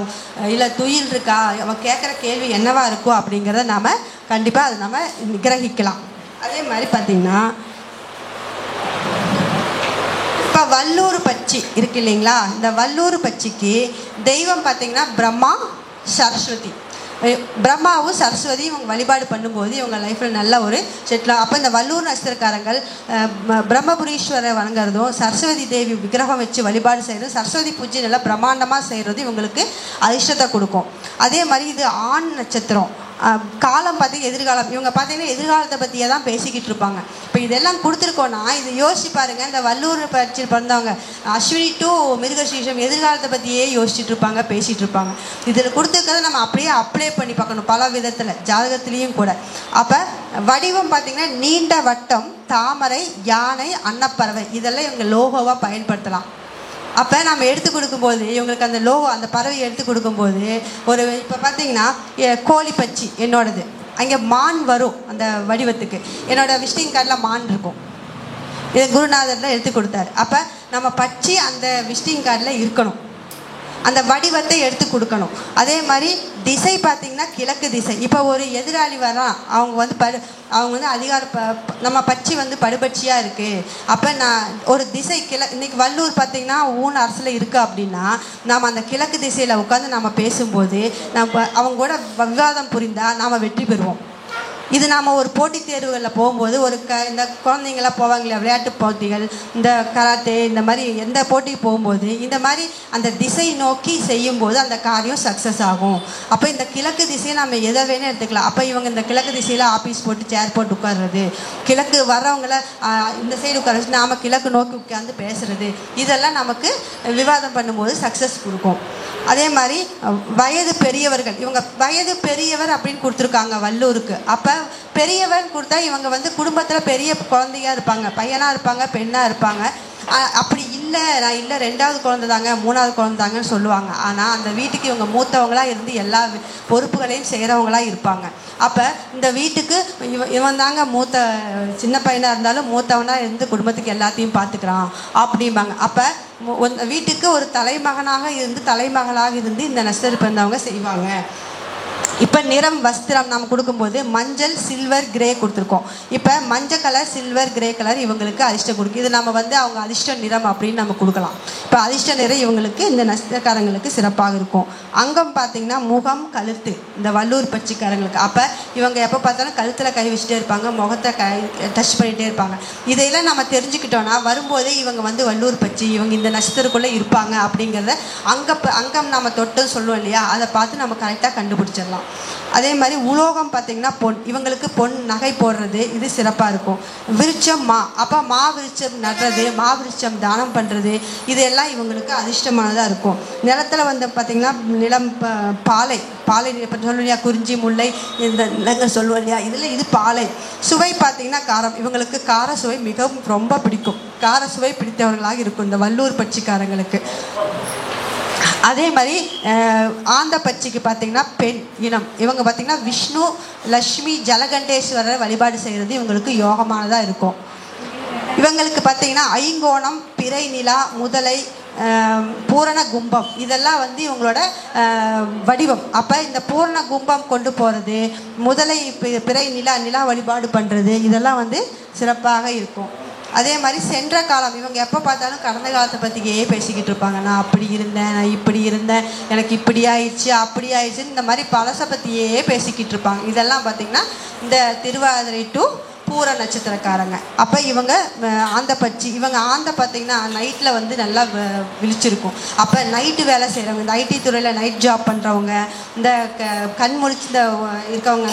இல்லை துயில் இருக்கா, அவங்க கேட்குற கேள்வி என்னவா இருக்கும் அப்படிங்கிறத நாம் கண்டிப்பாக அதை நம்ம கிரகிக்கலாம். அதே மாதிரி பார்த்திங்கன்னா இப்போ வல்லூர் பட்சி இருக்கு இல்லைங்களா, இந்த வல்லூர் பட்சிக்கு தெய்வம் பார்த்திங்கன்னா பிரம்மா, சரஸ்வதி. பிரம்மாவும் சரஸ்வதியும் இவங்க வழிபாடு பண்ணும்போது இவங்க லைஃப்பில் நல்ல ஒரு செட்டில். அப்போ இந்த வல்லூர் நட்சத்திரக்காரங்கள் பிரம்மபுரீஸ்வரரை வணங்குறதும், சரஸ்வதி தேவி விக்கிரகம் வச்சு வழிபாடு செய்கிறதும், சரஸ்வதி பூஜை நல்லா பிரம்மாண்டமாக செய்கிறது இவங்களுக்கு அதிர்ஷ்டத்தை கொடுக்கும். அதே மாதிரி இது ஆண் நட்சத்திரம். காலம் பார்த்திங்க எதிர்காலம், இவங்க பார்த்திங்கன்னா எதிர்காலத்தை பற்றியே தான் பேசிக்கிட்டு இருப்பாங்க. இப்போ இதெல்லாம் கொடுத்துருக்கோன்னா இது யோசிச்சு பாருங்கள். இந்த வல்லூர் பட்சி பிறந்தவங்க அஸ்வினி டு மிருகசீஷம் எதிர்காலத்தை பற்றியே யோசிச்சுட்டு இருப்பாங்க, பேசிகிட்டு இருப்பாங்க. இதில் கொடுத்துருக்கிறத நம்ம அப்படியே அப்ளை பண்ணி பார்க்கணும் பல விதத்தில், ஜாதகத்துலேயும் கூட. அப்போ வடிவம் பார்த்திங்கன்னா நீண்ட வட்டம், தாமரை, யானை, அன்னப்பறவை இதெல்லாம் இவங்க லோகோவாக பயன்படுத்தலாம். அப்போ நம்ம எடுத்து கொடுக்கும்போது இவங்களுக்கு அந்த அந்த பறவையை எடுத்து கொடுக்கும்போது ஒரு இப்போ பார்த்திங்கன்னா கோழி பட்சி என்னோடது, அங்கே மான் வரும் அந்த வடிவத்துக்கு. என்னோடய விசிட்டிங் கார்டில் மான் இருக்கும். இதை குருநாதர் தான் எடுத்து கொடுத்தாரு. அப்போ நம்ம பட்சி அந்த விசிட்டிங் கார்டில் இருக்கணும், அந்த வடிவத்தை எடுத்து கொடுக்கணும். அதே மாதிரி திசை பார்த்திங்கன்னா கிழக்கு திசை. இப்போ ஒரு எதிராளி வரான், அவங்க வந்து அதிகார நம்ம பட்சி வந்து படுபட்சியாக இருக்குது. அப்போ நான் ஒரு திசை இன்றைக்கி வல்லூர் பார்த்திங்கன்னா ஊன் அரசில் இருக்குது அப்படின்னா நாம் அந்த கிழக்கு திசையில் உட்காந்து நம்ம பேசும்போது நம்ம அவங்க கூட விவாதம் புரிந்தால் நாம் வெற்றி பெறுவோம். இது நாம் ஒரு போட்டித் தேர்வுகளில் போகும்போது இந்த குழந்தைங்களாம் போவாங்க இல்லையா, விளையாட்டு போட்டிகள், இந்த கராத்தே, இந்த மாதிரி எந்த போட்டிக்கு போகும்போது இந்த மாதிரி அந்த திசை நோக்கி செய்யும்போது அந்த காரியம் சக்ஸஸ் ஆகும். அப்போ இந்த கிழக்கு திசையை நம்ம எதை வேணும் எடுத்துக்கலாம். அப்போ இவங்க இந்த கிழக்கு திசையில் ஆஃபீஸ் போட்டு சேர் போட்டு உட்கார்றது, கிழக்கு வர்றவங்கள இந்த சைடு உட்கார வச்சு நாம் கிழக்கு நோக்கி உட்காந்து பேசுகிறது, இதெல்லாம் நமக்கு விவாதம் பண்ணும்போது சக்ஸஸ் கொடுக்கும். அதே மாதிரி வயது பெரியவர்கள், இவங்க வயது பெரியவர் அப்படின்னு கொடுத்துருக்காங்க வல்லூருக்கு. அப்போ பெரியவர் கொடுத்தா இவங்க வந்து குடும்பத்தில் பெரிய குழந்தையாக இருப்பாங்க, பையனாக இருப்பாங்க, பெண்ணாக இருப்பாங்க. அப்படி இல்லை, நான் இல்லை 2வது குழந்தை தாங்க, 3வது குழந்தை தாங்கன்னு சொல்லுவாங்க. ஆனால் அந்த வீட்டுக்கு இவங்க மூத்தவங்களாக இருந்து எல்லா பொறுப்புகளையும் செய்கிறவங்களாக இருப்பாங்க. அப்போ இந்த வீட்டுக்கு இவன் தாங்க மூத்த, சின்ன பையனாக இருந்தாலும் மூத்தவனாக இருந்து குடும்பத்துக்கு எல்லாத்தையும் பார்த்துக்கிறான் அப்படிம்பாங்க. அப்போ வீட்டுக்கு ஒரு தலைமகனாக இருந்து தலைமகளாக இருந்து இந்த நட்சத்திரம் பிறந்தவங்க செய்வாங்க. இப்போ நிறம் வஸ்திரம் நம்ம கொடுக்கும்போது மஞ்சள், சில்வர், கிரே கொடுத்துருக்கோம். இப்போ மஞ்சள் கலர், சில்வர், கிரே கலர் இவங்களுக்கு அதிர்ஷ்டம் கொடுக்கும். இது நம்ம வந்து அவங்க அதிர்ஷ்ட நிறம் அப்படின்னு நம்ம கொடுக்கலாம். இப்போ அதிர்ஷ்ட நிறம் இவங்களுக்கு இந்த நட்சத்திரக்காரங்களுக்கு சிறப்பாக இருக்கும். அங்கம் பார்த்திங்கன்னா முகம், கழுத்து, இந்த வல்லூர் பட்சிக்காரங்களுக்கு. அப்போ இவங்க எப்போ பார்த்தாலும் கழுத்தில் கை வச்சுட்டே இருப்பாங்க, முகத்தை டச் பண்ணிகிட்டே இருப்பாங்க. இதையெல்லாம் நம்ம தெரிஞ்சுக்கிட்டோன்னா வரும்போதே இவங்க வந்து வல்லூர் பட்சி, இவங்க இந்த நட்சத்திரக்குள்ளே இருப்பாங்க அப்படிங்கிறத அங்கம் நம்ம தொட்டு சொல்லுவோம் இல்லையா, அதை பார்த்து நம்ம கரெக்டாக கண்டுபிடிச்சிடலாம். அதே மாதிரி உலோகம் பார்த்திங்கன்னா பொன், இவங்களுக்கு பொன் நகை போடுறது இது சிறப்பாக இருக்கும். விருட்சம் மா, அப்போ மா விருட்சம் நடுறது, மா விருட்சம் தானம் பண்ணுறது இதெல்லாம் இவங்களுக்கு அதிர்ஷ்டமானதாக இருக்கும். நிலத்தில் வந்து பார்த்திங்கன்னா நிலம் பாலை இப்போ சொல்லுவோம் இல்லையா, குறிஞ்சி, முல்லை, இந்த நிலங்கள் சொல்லுவோம் இல்லையா, இதில் இது பாலை. சுவை பார்த்திங்கன்னா காரம், இவங்களுக்கு கார சுவை மிகவும் ரொம்ப பிடிக்கும். கார சுவை பிடித்தவர்களாக இருக்கும் இந்த வல்லூர் பட்சிக்காரங்களுக்கு. அதே மாதிரி ஆந்த பட்சிக்கு பார்த்திங்கன்னா பெண் இனம், இவங்க பார்த்திங்கன்னா விஷ்ணு, லக்ஷ்மி, ஜலகண்டேஸ்வரர் வழிபாடு செய்கிறது இவங்களுக்கு யோகமானதாக இருக்கும். இவங்களுக்கு பார்த்திங்கன்னா ஐங்கோணம், பிறை நிலா, முதலை, பூரண கும்பம் இதெல்லாம் வந்து இவங்களோட வடிவம். அப்போ இந்த பூரண கும்பம் கொண்டு போகிறது, முதலை, பிறை நிலா வழிபாடு பண்ணுறது இதெல்லாம் வந்து சிறப்பாக இருக்கும். அதே மாதிரி சென்ற காலம், இவங்க எப்போ பார்த்தாலும் கடந்த காலத்தை பற்றியே பேசிக்கிட்டு இருப்பாங்க. நான் அப்படி இருந்தேன், நான் இப்படி இருந்தேன், எனக்கு இப்படி ஆயிடுச்சு, அப்படி ஆயிடுச்சுன்னு இந்த மாதிரி பழசை பற்றியே பேசிக்கிட்டு இருப்பாங்க. இதெல்லாம் பார்த்திங்கன்னா இந்த திருவாதிரை டு பூர நட்சத்திரக்காரங்க. அப்போ இவங்க ஆந்தப்பச்சி. இவங்க பார்த்திங்கன்னா நைட்டில் வந்து நல்லா விழிச்சிருக்கும். அப்போ நைட்டு வேலை செய்கிறவங்க, இந்த ஐடி துறையில் நைட் ஜாப் பண்ணுறவங்க, இந்த கண் முழிச்சு இந்த இருக்கவங்க,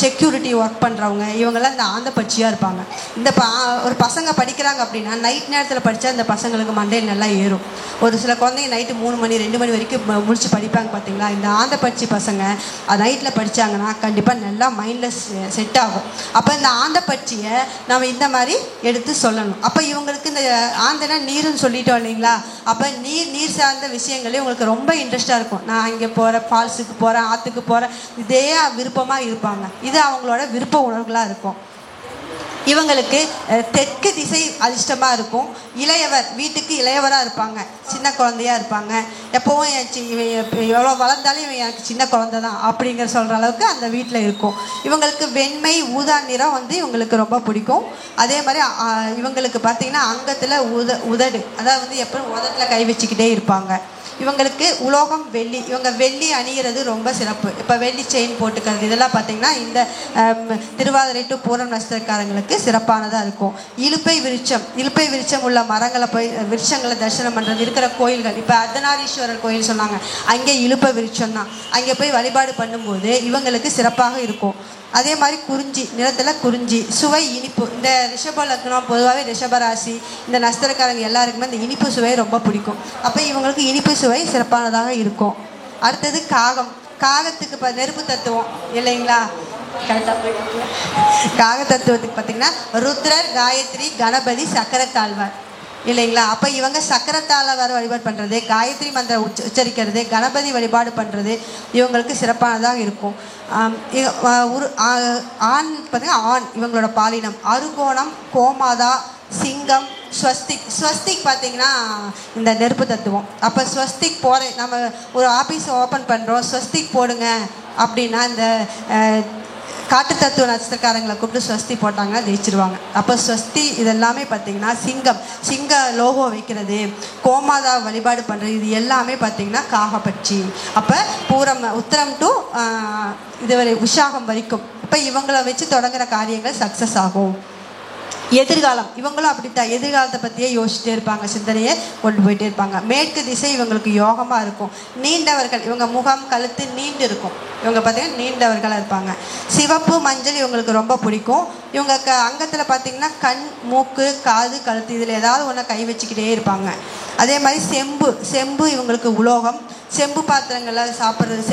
செக்யூரிட்டி ஒர்க் பண்ணுறவங்க, இவங்கெல்லாம் இந்த ஆந்தப்பச்சியாக இருப்பாங்க. இந்த ஒரு பசங்க படிக்கிறாங்க அப்படின்னா நைட் நேரத்தில் படித்தா இந்த பசங்களுக்கு மண்டையில் நல்லா ஏறும். ஒரு சில குழந்தைங்க நைட்டு 3 மணி 2 மணி வரைக்கும் முடிச்சு படிப்பாங்க பார்த்தீங்களா. இந்த ஆந்தப்பச்சி பசங்க நைட்டில் படித்தாங்கன்னா கண்டிப்பாக நல்லா மைண்டில் செட் ஆகும். அப்போ இந்த ஆந்தப்பச்சியை நம்ம இந்த மாதிரி எடுத்து சொல்லணும். அப்போ இவங்களுக்கு இந்த ஆந்தனா நீருன்னு சொல்லிட்டோம் இல்லைங்களா. அப்போ நீர் சார்ந்த விஷயங்களே உங்களுக்கு ரொம்ப இன்ட்ரெஸ்டாக இருக்கும். நான் இங்கே போகிறேன், ஃபால்ஸுக்கு போகிறேன், ஆற்றுக்கு போகிறேன், இதே விருப்பமாக இருப்பாங்க. இது அவங்களோட விருப்ப உணர்வுகளாக இருக்கும். இவங்களுக்கு தெற்கு திசை அதிர்ஷ்டமாக இருக்கும். இளையவர், வீட்டுக்கு இளையவராக இருப்பாங்க, சின்ன குழந்தையாக இருப்பாங்க. எப்போவும் எவ்வளோ வளர்ந்தாலும் இவன் எனக்கு சின்ன குழந்தை தான் அப்படிங்கிற சொல்கிற அளவுக்கு அந்த வீட்டில் இருக்கும். இவங்களுக்கு வெண்மை ஊதா நிறம் வந்து இவங்களுக்கு ரொம்ப பிடிக்கும். அதே மாதிரி இவங்களுக்கு பார்த்திங்கன்னா அங்கத்தில் உதடு, அதாவது வந்து எப்பவும் உதட்டில் கை வச்சுக்கிட்டே இருப்பாங்க. இவங்களுக்கு உலோகம் வெள்ளி. இவங்க வெள்ளி அணிகிறது ரொம்ப சிறப்பு. இப்போ வெள்ளி செயின் போட்டுக்கிறது இதெல்லாம் பார்த்திங்கன்னா இந்த திருவாதிரை டு பூரம் நட்சத்திரக்காரங்களுக்கு சிறப்பானதாக இருக்கும். இலுப்பை விருட்சம் உள்ள மரங்களை போய் விருட்சங்களை தரிசனம் பண்ணுறது. இருக்கிற கோயில்கள், இப்போ அர்த்தநாரீஸ்வரர் கோயில் சொன்னாங்க, அங்கே இலுப்பை விருட்சம் தான். அங்கே போய் வழிபாடு பண்ணும்போது இவங்களுக்கு சிறப்பாக இருக்கும். அதே மாதிரி குறிஞ்சி நிலத்தில் குறிஞ்சி, சுவை இனிப்பு. இந்த ரிஷப லக்னம் பொதுவாகவே ரிஷபராசி இந்த நட்சத்திரக்காரங்க எல்லாருக்குமே இந்த இனிப்பு சுவை ரொம்ப பிடிக்கும். அப்போ இவங்களுக்கு இனிப்பு சுவை சிறப்பானதாக இருக்கும். அடுத்தது காகத்துக்கு நெருப்பு தத்துவம் இல்லைங்களா. கரெக்டாக காக தத்துவத்துக்கு பார்த்திங்கன்னா ருத்ரர், காயத்ரி, கணபதி, சக்கரத்தாழ்வார் இல்லைங்களா. அப்போ இவங்க சக்கரத்தாழ்வார் வழிபாடு பண்ணுறது, காயத்ரி மந்திரம் உச்சரிக்கிறது, கணபதி வழிபாடு பண்ணுறது இவங்களுக்கு சிறப்பானதாக இருக்கும். ஆண் பார்த்திங்கன்னா ஆண் இவங்களோட பாலினம் அருகோணம், கோமாதா, சிங்கம், ஸ்வஸ்திக் பார்த்திங்கன்னா இந்த நெருப்பு தத்துவம். அப்போ ஸ்வஸ்திக் நம்ம ஒரு ஆஃபீஸ் ஓப்பன் பண்ணுறோம், ஸ்வஸ்திக் போடுங்க அப்படின்னா இந்த காட்டு தத்துவ நட்சத்திரக்காரங்களை கூப்பிட்டு ஸ்வஸ்தி போட்டாங்கன்னா ஜெயிச்சிருவாங்க. அப்போ ஸ்வஸ்தி இதெல்லாமே பார்த்திங்கன்னா சிங்க லோகோ வைக்கிறது, கோமாதா வழிபாடு பண்ணுறது, இது எல்லாமே பார்த்திங்கன்னா காகப்பட்சி. அப்போ உத்திரம் டு இதுவரை உஷாகம் வரைக்கும் இப்போ இவங்களை வச்சு தொடங்குற காரியங்கள் சக்ஸஸ் ஆகும். எதிர்காலம் இவங்களும் அப்படித்தான், எதிர்காலத்தை பற்றியே யோசிச்சுட்டே இருப்பாங்க, சிந்தனையை கொண்டு போயிட்டே இருப்பாங்க. மேற்கு திசை இவங்களுக்கு யோகமாக இருக்கும். நீண்டவர்கள், இவங்க முகம் கழுத்து நீண்டு இருக்கும், இவங்க பார்த்திங்கன்னா நீண்டவர்களாக இருப்பாங்க. சிவப்பு மஞ்சள் இவங்களுக்கு ரொம்ப பிடிக்கும். இவங்க அங்கத்தில் பார்த்திங்கன்னா கண், மூக்கு, காது, கழுத்து இதில் ஏதாவது ஒன்று கை வச்சுக்கிட்டே இருப்பாங்க. அதே மாதிரி செம்பு இவங்களுக்கு உலோகம். செம்பு பாத்திரங்களில் சாப்பிட்றது,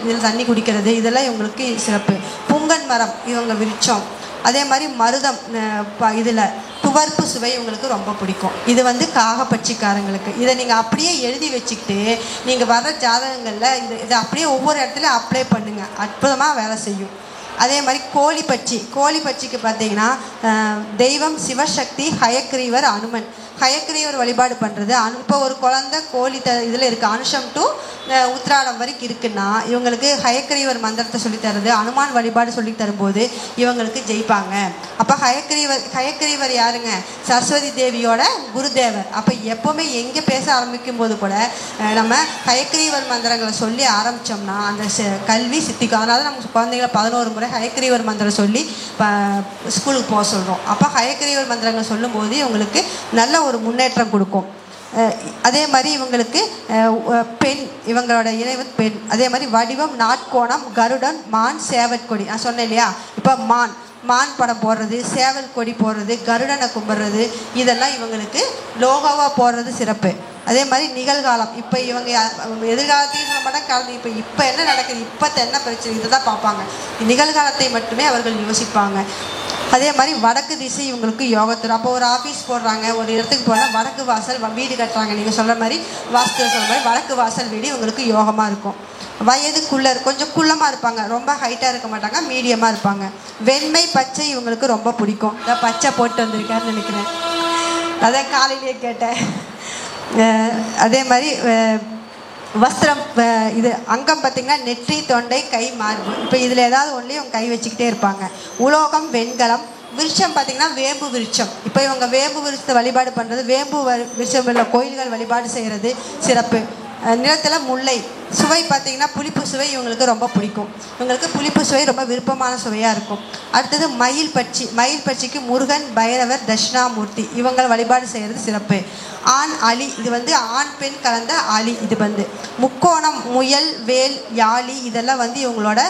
இதில் தண்ணி குடிக்கிறது இதெல்லாம் இவங்களுக்கு சிறப்பு. புங்கன் மரம் இவங்க விருட்சம். அதே மாதிரி மருதம் இதில் துவர்ப்பு சுவை உங்களுக்கு ரொம்ப பிடிக்கும். இது வந்து காகப்பட்சிக்காரங்களுக்கு. இதை நீங்கள் அப்படியே எழுதி வச்சுக்கிட்டு நீங்கள் வர்ற ஜாதகங்களில் இதை அப்படியே ஒவ்வொரு இடத்துல அப்ளை பண்ணுங்கள், அற்புதமாக வேலை செய்யும். அதே மாதிரி கோழிப்பட்சிக்கு பார்த்தீங்கன்னா தெய்வம் சிவசக்தி, ஹயக்ரீவர், அனுமன். ஹயக்ரீவர் வழிபாடு பண்ணுறது. இப்போ ஒரு குழந்தை கோழி இதில் இருக்குது, அனுஷம் டு உத்திராடம் வரைக்கும் இருக்குன்னா இவங்களுக்கு ஹயக்ரீவர் மந்திரத்தை சொல்லித்தருது, அனுமான் வழிபாடு சொல்லி தரும்போது இவங்களுக்கு ஜெயிப்பாங்க. அப்போ ஹயக்ரீவர் யாருங்க? சரஸ்வதி தேவியோட குருதேவர். அப்போ எப்போவுமே எங்கே பேச ஆரம்பிக்கும் போது கூட நம்ம ஹயக்ரீவர் மந்திரங்களை சொல்லி ஆரம்பித்தோம்னா அந்த கல்வி சித்திக்கும். அதனால நம்ம குழந்தைங்களை 11 முறை ஹயக்ரீவர் மந்திரம் சொல்லி ஸ்கூலுக்கு போக சொல்கிறோம். அப்போ ஹயக்ரீவர் மந்திரங்களை சொல்லும்போது இவங்களுக்கு நல்ல ஒரு முன்னேற்றம் கொடுக்கும். அதே மாதிரி இவங்களுக்கு பெண், இவங்களோட இணைவு பெண். அதே மாதிரி வடிவம் நாட்கோணம், கருடன், மான், சேவற்கொடி. நான் சொன்னேன் இல்லையா, இப்போ மான் படம் போடுறது, சேவல் கொடி போடுறது, கருடனை கும்பிட்றது இதெல்லாம் இவங்களுக்கு லோகோவாக போடுறது சிறப்பு. அதே மாதிரி நிகழ்காலம், இப்போ இவங்க எதிர்காலத்தையும் சொல்ல மாட்டாங்க, கலந்து இப்போ என்ன நடக்குது, இப்போ என்ன பிரச்சனை இதை தான் பார்ப்பாங்க. நிகழ்காலத்தை மட்டுமே அவர்கள் யோசிப்பாங்க. அதே மாதிரி வடக்கு திசை இவங்களுக்கு யோகத்தர். அப்போ ஒரு ஆஃபீஸ் போடுறாங்க, ஒரு இடத்துக்கு போனால் வடக்கு வாசல் வீடு கட்டுறாங்க, நீங்கள் சொல்கிற மாதிரி வாஸ்து சொல்கிற மாதிரி வடக்கு வாசல் வீடு இவங்களுக்கு யோகமாக இருக்கும். வயது கொஞ்சம் குள்ளமாக இருப்பாங்க, ரொம்ப ஹைட்டாக இருக்க மாட்டாங்க, மீடியமாக இருப்பாங்க. வெண்மை பச்சை இவங்களுக்கு ரொம்ப பிடிக்கும். இதை பச்சை போட்டு வந்திருக்காருன்னு நினைக்கிறேன், அதான் காலையிலேயே கேட்டேன். அதே மாதிரி வஸ்திரம், இது அங்கம் பார்த்திங்கன்னா நெற்றி, தொண்டை, கை, மார்பு. இப்போ இதில் ஏதாவது ஒன்றையும் இவங்க கை வச்சுக்கிட்டே இருப்பாங்க. உலோகம் வெண்கலம். விருட்சம் பார்த்திங்கன்னா வேம்பு விருட்சம். இப்போ இவங்க வேம்பு விருட்சத்தை வழிபாடு பண்ணுறது, வேம்பு விருட்சம் உள்ள கோயில்கள் வழிபாடு செய்கிறது சிறப்பு. நிலத்தில் முல்லை, சுவை பார்த்திங்கன்னா புளிப்பு சுவை இவங்களுக்கு ரொம்ப பிடிக்கும். இவங்களுக்கு புளிப்பு சுவை ரொம்ப விருப்பமான சுவையாக இருக்கும். அடுத்தது மயில் பட்சி. மயில் பட்சிக்கு முருகன், பைரவர், தட்சிணாமூர்த்தி இவங்களை வழிபாடு செய்கிறது சிறப்பு. ஆண் அலி, இது வந்து ஆண் பெண் கலந்த அலி. இது வந்து முக்கோணம், முயல், வேல், யாழி இதெல்லாம் வந்து இவங்களோட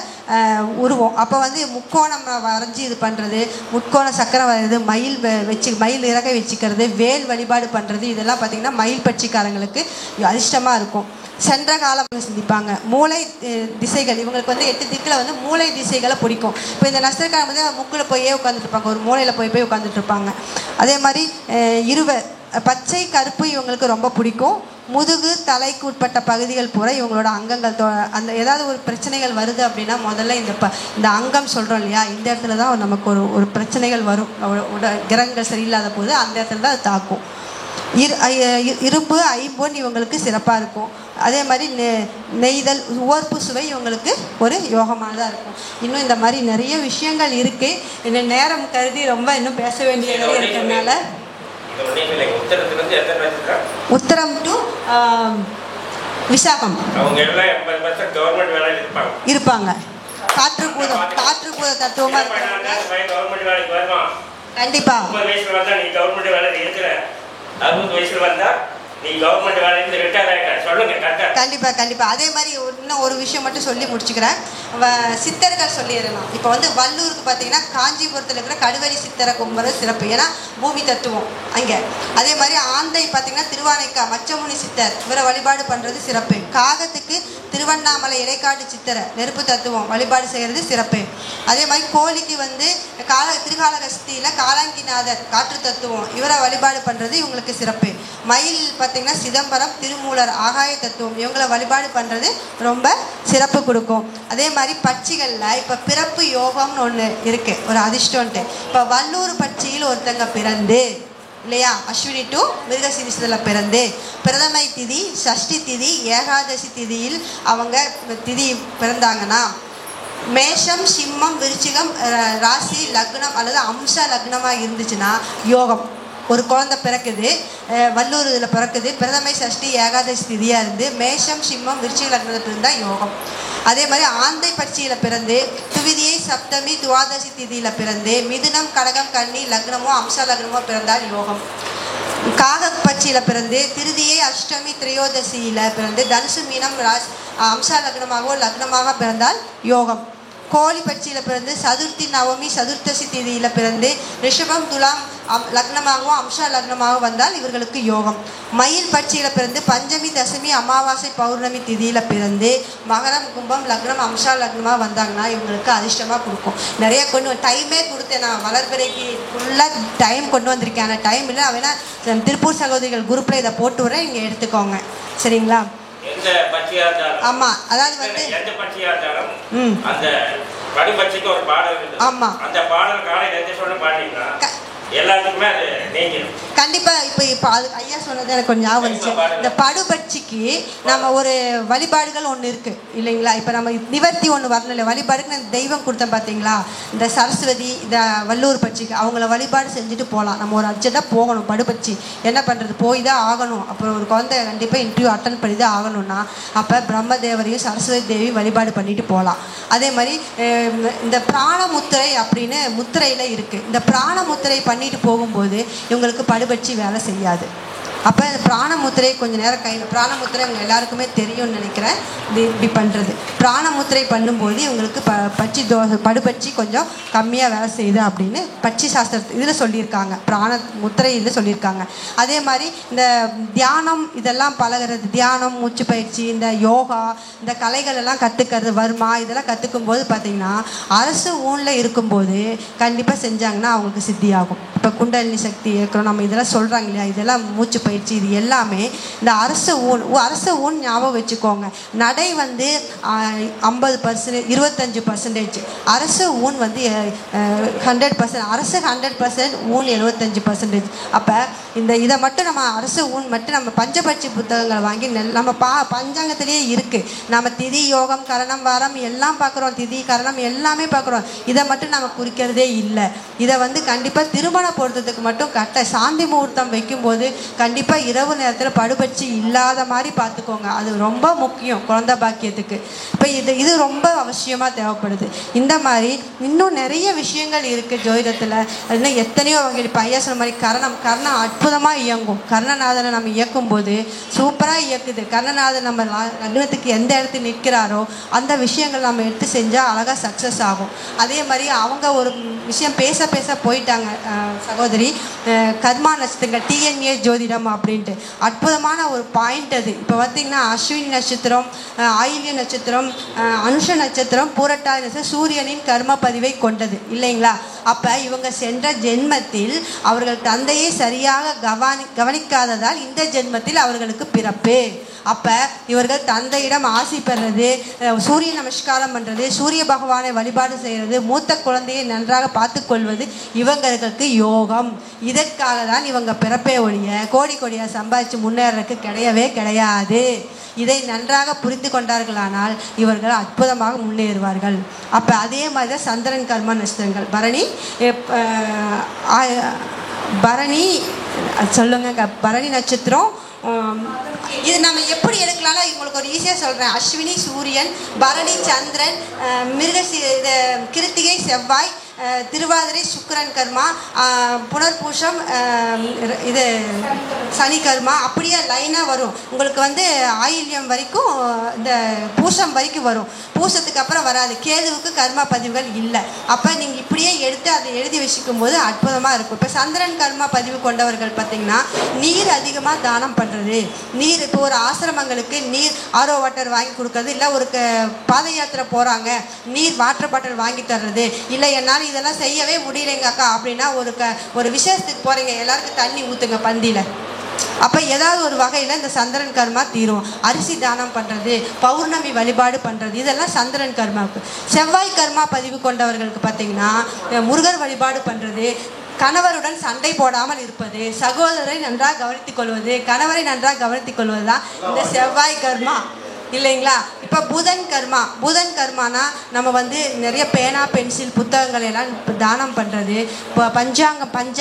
உருவம். அப்போ வந்து முக்கோணம் வரைஞ்சி இது பண்ணுறது, முக்கோண சக்கரம் வரைகிறது, மயில் இறகை வச்சுக்கிறது, வேல் வழிபாடு பண்ணுறது, இதெல்லாம் பார்த்திங்கன்னா மயில் பட்சிக்காரங்களுக்கு அதிர்ஷ்டமாக இருக்கும். சென்ற காலம் சிந்திப்பாங்க. மூளை திசைகள் இவங்களுக்கு வந்து 8 திக்கில் வந்து மூளை திசைகளை பிடிக்கும். இப்போ இந்த நட்சத்திரக்காரங்க வந்து முக்கில் போயே உட்காந்துட்டு இருப்பாங்க, ஒரு மூளையில் போய் உட்காந்துட்டு இருப்பாங்க. அதே மாதிரி பச்சை கருப்பு இவங்களுக்கு ரொம்ப பிடிக்கும். முதுகு, தலைக்கு உட்பட்ட பகுதிகள் பூரா இவங்களோட அங்கங்கள் அந்த ஏதாவது ஒரு பிரச்சனைகள் வருது அப்படின்னா முதல்ல இந்த அங்கம் சொல்கிறோம் இல்லையா, இந்த இடத்துல தான் நமக்கு ஒரு பிரச்சனைகள் வரும். கிரகங்கள் சரியில்லாத போது அந்த இடத்துல தான் அது தாக்கும். இரும்பு, ஐம்பொன் இவங்களுக்கு சிறப்பாக இருக்கும். அதே மாதிரி நெய்தல், உவர்ப்பு சுவை இவங்களுக்கு ஒரு யோகமானதாக இருக்கும். இன்னும் இந்த மாதிரி நிறைய விஷயங்கள் இருக்குது. இன்னும் நேரம் கருதி ரொம்ப இன்னும் பேச வேண்டியது இருக்கிறதுனால உத்தரம் டு விசாகம் இருப்பாங்க. காற்று பூத தத்துவமா கண்டிப்பா 60 வயசுல வந்தா நீ கவர்மெண்ட் வேலையில ரிட்டையர் ஆயிட்ட சொல்லுங்க கரெக்டா. கண்டிப்பா அதே மாதிரி இன்னும் ஒரு விஷயம் மட்டும் சொல்லி முடிச்சுக்கிறேன். சித்தர்கள் சொல்லிடலாம். இப்போ வந்து வல்லூருக்கு பார்த்தீங்கன்னா காஞ்சிபுரத்தில் இருக்கிற கடுவரி சித்தரை கும்புறது சிறப்பு, ஏன்னா பூமி தத்துவம் அங்கே. அதே மாதிரி ஆந்தை பார்த்தீங்கன்னா திருவானைக்கா மச்சமுனி சித்தர் இவரை வழிபாடு பண்ணுறது சிறப்பு. காகத்துக்கு திருவண்ணாமலை இடைக்காட்டு சித்தரை நெருப்பு தத்துவம் வழிபாடு செய்கிறது சிறப்பு. அதே மாதிரி கோழிக்கு வந்து திருகாலகஸ்தியில் காலாங்கிநாதர் காற்று தத்துவம் இவரை வழிபாடு பண்ணுறது இவங்களுக்கு சிறப்பு. மயில் பார்த்தீங்கன்னா சிதம்பரம் திருமூலர் ஆகாய தத்துவம் இவங்களை வழிபாடு பண்ணுறது ரொம்ப சிறப்பு கொடுக்கும். அதே மாதிரி பட்சிகளில் இப்போ பிறப்பு யோகம்னு ஒன்று இருக்குது, ஒரு அதிர்ஷ்டம்ன்ட்டு. இப்போ வல்லூர் பட்சியில் ஒருத்தங்க பிறந்து இல்லையா, அஸ்வினி டு மிருகசீரிஷத்தில் பிறந்து பிரதமை திதி, சஷ்டி திதி, ஏகாதசி திதியில் அவங்க திதி பிறந்தாங்கன்னா மேஷம், சிம்மம், விருச்சிகம் ராசி லக்னம் அல்லது அம்ச லக்னமாக இருந்துச்சுன்னா யோகம். ஒரு குழந்தை பிறக்குது, வல்லூர் இதில் பிறக்குது, பிரதமை சஷ்டி ஏகாதசி திதியாக இருந்து மேஷம், சிம்மம், விருச்சிக லக்னத்தில் இருந்தால் யோகம். அதே மாதிரி ஆந்தை பட்சியில் பிறந்து துவிதியை, சப்தமி, துவாதசி திதியில் பிறந்து மிதுனம், கடகம், கன்னி லக்னமோ அம்ச லக்னமோ பிறந்தால் யோகம். காக பட்சியில் பிறந்து திருதியை, அஷ்டமி, திரையோதசியில் பிறந்து தனுசு, மீனம் அம்ச லக்னமாக பிறந்தால் யோகம். கோழி பட்சியில் பிறந்து சதுர்த்தி, நவமி, சதுர்த்தசி திதியில் பிறந்து ரிஷபம், துலாம் லக்னமாகவும் அம்சா லக்னமாக வந்தால் இவர்களுக்கு யோகம். மயில் பட்சியில் பிறந்து பஞ்சமி, தசமி, அமாவாசை, பௌர்ணமி திதியில் பிறந்து மகரம், கும்பம் லக்னம் அம்சா லக்னமாக வந்தாங்கன்னா இவங்களுக்கு அதிர்ஷ்டமாக கொடுக்கும். நிறைய டைமே கொடுத்தேன், நான் வளர்பிறைக்கு ஃபுல்லாக டைம் கொண்டு வந்திருக்கேன். ஆனால் டைம் இல்லை, அவனா திருப்பூர் சகோதரிகள் குரூப்பில் இதை போட்டு வரேன், இங்கே எடுத்துக்கோங்க சரிங்களா. ஆமா, அதாவது வந்து எந்த பட்சியா இருந்தாலும் அந்த படுபட்சிக்கு ஒரு பாடல் இருக்குது. ஆமா, அந்த பாடல் காலையில எந்த சொல்ல பாத்தீங்கன்னா எல்லாத்துக்குமே அது நீங்கிடும் கண்டிப்பா. இப்போ அது ஐயா சொன்னது எனக்கு கொஞ்சம் ஞாபகம் வந்துச்சு. இந்த படுபட்சிக்கு நம்ம ஒரு வழிபாடுகள் ஒன்று இருக்கு இல்லைங்களா. இப்போ நம்ம நிவர்த்தி ஒன்று வரணும் இல்லை, வழிபாடுக்கு நான் தெய்வம் கொடுத்தேன் பார்த்தீங்களா. இந்த சரஸ்வதி, இந்த வல்லூர் பட்சிக்கு அவங்கள வழிபாடு செஞ்சுட்டு போகலாம். நம்ம ஒரு அர்ஜென்ட்டாக போகணும், படுபட்சி என்ன பண்ணுறது, போய் தான் ஆகணும். அப்புறம் ஒரு குழந்தை கண்டிப்பாக இன்டர்வியூ அட்டன் பண்ணி தான் ஆகணும்னா அப்போ பிரம்மதேவரையும் சரஸ்வதி தேவியும் வழிபாடு பண்ணிட்டு போகலாம். அதே மாதிரி இந்த பிராணமுத்திரை அப்படின்னு முத்திரையில் இருக்குது. இந்த பிராணமுத்திரை பண்ணிட்டு போகும்போது இவங்களுக்கு படுபட்சி வேலை செய்யாது. அப்போ பிராணமுத்திரை கொஞ்சம் நேரம் கையில், பிராணமுத்திரை அவங்க எல்லாருக்குமே தெரியும்னு நினைக்கிறேன். இப்படி பண்ணுறது பிராணமுத்திரை பண்ணும்போது இவங்களுக்கு படுபட்சி கொஞ்சம் கம்மியாக வேலை செய்யுது அப்படின்னு பட்சி சாஸ்திரத்து இதில் சொல்லியிருக்காங்க, பிராணமுத்திரை இதில் சொல்லியிருக்காங்க. அதே மாதிரி இந்த தியானம் இதெல்லாம் பழகிறது, தியானம், மூச்சு பயிற்சி, இந்த யோகா, இந்த கலைகள் எல்லாம் கற்றுக்கிறது, வர்மா இதெல்லாம் கற்றுக்கும் போது பார்த்திங்கன்னா அரசு ஊனில் இருக்கும்போது கண்டிப்பாக செஞ்சாங்கன்னா அவங்களுக்கு சித்தியாகும். இப்போ குண்டலினி சக்தி இருக்கிறோம் நம்ம இதெல்லாம் சொல்கிறாங்க இல்லையா, இதெல்லாம் மூச்சு பயிற்சி, இது எல்லாமே இந்த அரச ஊன் ஞாபகம் வச்சுக்கோங்க. நடை வந்து 50%, 25%, அரச ஊன் வந்து 100%, அரசு 100%, ஊன் 75%. அப்போ இதை மட்டும் நம்ம அரசு ஊன் மட்டும் நம்ம பஞ்சபட்சி புத்தகங்களை வாங்கி நம்ம பஞ்சாங்கத்திலேயே இருக்குது. நம்ம திதி, யோகம், கரணம், வாரம் எல்லாம் பார்க்குறோம், திதி, கரணம் எல்லாமே பார்க்குறோம். இதை மட்டும் நம்ம குறிக்கிறதே இல்லை. இதை வந்து கண்டிப்பாக திருமண பொருத்தத்துக்கு மட்டும் சாந்தி முகூர்த்தம் வைக்கும்போது கண்டிப்பாக கண்டிப்பாக இரவு நேரத்தில் படுபட்சி இல்லாத மாதிரி பார்த்துக்கோங்க. அது ரொம்ப முக்கியம் குழந்தை பாக்கியத்துக்கு. இப்போ இது ரொம்ப அவசியமாக தேவைப்படுது. இந்த மாதிரி இன்னும் நிறைய விஷயங்கள் இருக்குது ஜோதிடத்தில். இன்னும் எத்தனையோ வகை பையன் சொன்ன மாதிரி கர்ணம் அற்புதமாக இயங்கும். கர்ணநாதனை நம்ம இயக்கும்போது சூப்பராக இயக்குது. கர்ணநாதன் நம்ம லக்னத்துக்கு எந்த இடத்துல நிற்கிறாரோ அந்த விஷயங்கள் நம்ம எடுத்து செஞ்சால் அழகாக சக்ஸஸ் ஆகும். அதே மாதிரி அவங்க ஒரு விஷயம் பேச போயிட்டாங்க சகோதரி, கர்மா நட்சத்திரங்கள் டிஎன்ஏ ஜோதிடம் அப்படின்ட்டு அற்புதமான ஒரு பாயிண்ட் அது. இப்போ பார்த்திங்கன்னா அஸ்வினி நட்சத்திரம், ஆயில்ய நட்சத்திரம், அனுஷ நட்சத்திரம், பூரட்டாதி நட்சத்திரம் சூரியனின் கர்ம பதிவை கொண்டது இல்லைங்களா? அப்போ இவங்க சென்ற ஜென்மத்தில் அவர்கள் தந்தையை சரியாக கவனிக்காததால் இந்த ஜென்மத்தில் அவர்களுக்கு பிறப்பு. அப்போ இவர்கள் தந்தையிடம் ஆசி பெறுறது, சூரிய நமஸ்காரம் பண்ணுறது, சூரிய பகவானை வழிபாடு செய்கிறது, மூத்த குழந்தையை நன்றாக பார்த்து கொள்வது இவங்களுக்கு யோகம். இதற்காக தான் இவங்க பிறப்பே ஒழிய கோடியாக சம்பாதிச்சு முன்னேறதுக்கு கிடையாது. இதை நன்றாக புரிந்து கொண்டார்களானால் இவர்கள் அற்புதமாக முன்னேறுவார்கள். அப்போ அதே மாதிரி தான் சந்திரன் கர்ம நட்சத்திரங்கள் பரணி சொல்லுங்க. பரணி நட்சத்திரம் இது நம்ம எப்படி எடுக்கலாம்னா உங்களுக்கு ஒரு ஈஸியாக சொல்கிறேன். அஸ்வினி சூரியன், பரணி சந்திரன், கிருத்திகை செவ்வாய், திருவாதிரை சுக்கிரன் கர்மா, புனர்பூஷம் இது சனி கர்மா, அப்படியே லைனாக வரும். உங்களுக்கு ஆயில்யம் வரைக்கும் இந்த பூசம் வரைக்கும் வரும். பூசத்துக்கு அப்புறம் வராது. கேதுவுக்கு கர்மா பதிவுகள் இல்லை. அப்போ நீங்கள் இப்படியே எடுத்து அதை எழுதி வச்சுக்கும் போது அற்புதமாக இருக்கும். இப்போ சந்திரன் கர்மா பதிவு கொண்டவர்கள் பார்த்திங்கன்னா நீர் அதிகமாக தானம் பண்ணுறது, நீர் இப்போ ஒரு ஆசிரமங்களுக்கு நீர் ஆரோ வாட்டர் வாங்கி கொடுக்கறது, இல்லை ஒரு பாத யாத்திரை போகிறாங்க நீர் வாட்டர் பாட்டில் வாங்கி தர்றது, இல்லை என்னால் இதெல்லாம் செய்யவே முடியலைங்க அக்கா அப்படின்னா ஒரு விசேஷத்துக்கு போகிறீங்க எல்லாருக்கும் தண்ணி ஊற்றுங்க பந்தியில். அப்போ ஏதாவது ஒரு வகையில் இந்த சந்திரன் கர்மா தீரும். அரிசி தானம் பண்ணுறது, பௌர்ணமி வழிபாடு பண்ணுறது, இதெல்லாம் சந்திரன் கர்மாவுக்கு. செவ்வாய் கர்மா பதிவு கொண்டவர்களுக்கு பார்த்திங்கன்னா முருகர் வழிபாடு பண்ணுறது, கணவருடன் சண்டை போடாமல் இருப்பது, சகோதரரை நன்றாக கவனித்துக் கொள்வது, கணவரை நன்றாக கவனித்துக் கொள்வது தான் இந்த செவ்வாய் கர்மா இல்லைங்களா? இப்போ புதன் கர்மானா நம்ம நிறைய பேனா பென்சில் புத்தகங்கள் எல்லாம் தானம் பண்ணுறது, இப்போ பஞ்ச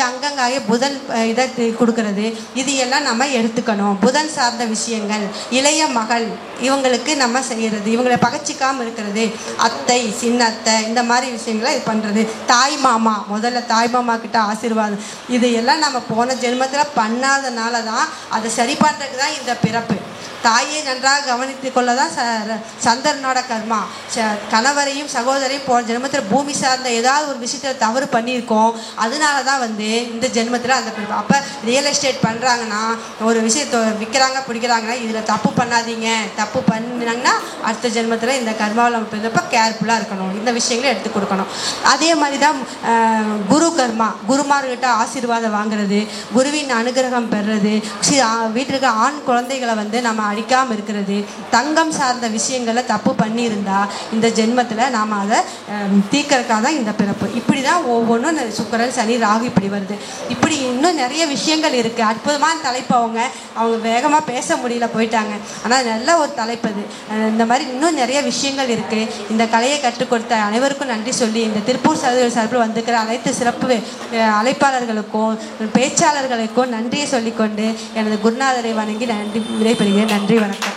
அங்கங்காக புதன் இதை கொடுக்கறது, இது எல்லாம் நம்ம எடுத்துக்கணும். புதன் சார்ந்த விஷயங்கள், இளைய மகள் இவங்களுக்கு நம்ம செய்கிறது, இவங்களை பகச்சிக்காமல் இருக்கிறது, அத்தை சின்னத்தை இந்த மாதிரி விஷயங்களை இது பண்ணுறது, தாய் மாமா முதல்ல தாய் மாமா கிட்ட ஆசீர்வாதம், இது எல்லாம் நம்ம போன ஜென்மத்தில் பண்ணாதனால தான் அதை சரி பண்ணுறதுக்கு தான் இந்த பிறப்பு. தாயை நன்றாக கவனித்து கொள்ள தான் சந்திரனோட கர்மா. கணவரையும் சகோதரையும் போன ஜென்மத்தில் பூமி சார்ந்த ஏதாவது ஒரு விஷயத்தில் தவறு பண்ணியிருக்கோம். அதனால தான் இந்த ஜென்மத்தில் அந்த பிறப்பு. அப்போ ரியல் எஸ்டேட் பண்ணுறாங்கன்னா ஒரு விஷயத்தை விற்கிறாங்க பிடிக்கிறாங்கன்னா இதில் தப்பு பண்ணாதீங்க, தப்பு பண்ணினாங்கன்னா அடுத்த ஜென்மத்தில் இந்த கர்மாவில் நம்ம பிறந்தப்போ கேர்ஃபுல்லாக இருக்கணும், இந்த விஷயங்களை எடுத்து கொடுக்கணும். அதே மாதிரி தான் குரு கர்மா, குருமார்கிட்ட ஆசீர்வாதம் வாங்குறது, குருவின் அனுகிரகம் பெறுறது, வீட்டிற்கு ஆண் குழந்தைகளை நம்ம அழிக்காமல் இருக்கிறது, தங்கம் சார்ந்த விஷயங்களை தப்பு பண்ணியிருந்தா இந்த ஜென்மத்தில் நாம் அதை தீர்க்கறதுக்காக தான் இந்த பிறப்பு. இப்படி தான் ஒவ்வொன்றும் சுக்கிரன் சனி ராகு இப்படி வருது. இப்படி இன்னும் நிறைய விஷயங்கள் இருக்குது. அற்புதமான தலைப்பு. அவங்க வேகமாக பேச முடியல போயிட்டாங்க. ஆனால் நல்ல ஒரு தலைப்பு அது. இந்த மாதிரி இன்னும் நிறைய விஷயங்கள் இருக்குது. இந்த கலையை கற்றுக் கொடுத்த அனைவருக்கும் நன்றி சொல்லி இந்த திருப்பூர் சார்பில் வந்திருக்கிற அனைத்து சிறப்பு அழைப்பாளர்களுக்கும் பேச்சாளர்களுக்கும் நன்றியை சொல்லிக்கொண்டு எனது குருநாதரை வணங்கி நன்றி விடைபெறுகிறேன். நன்றி, வணக்கம்.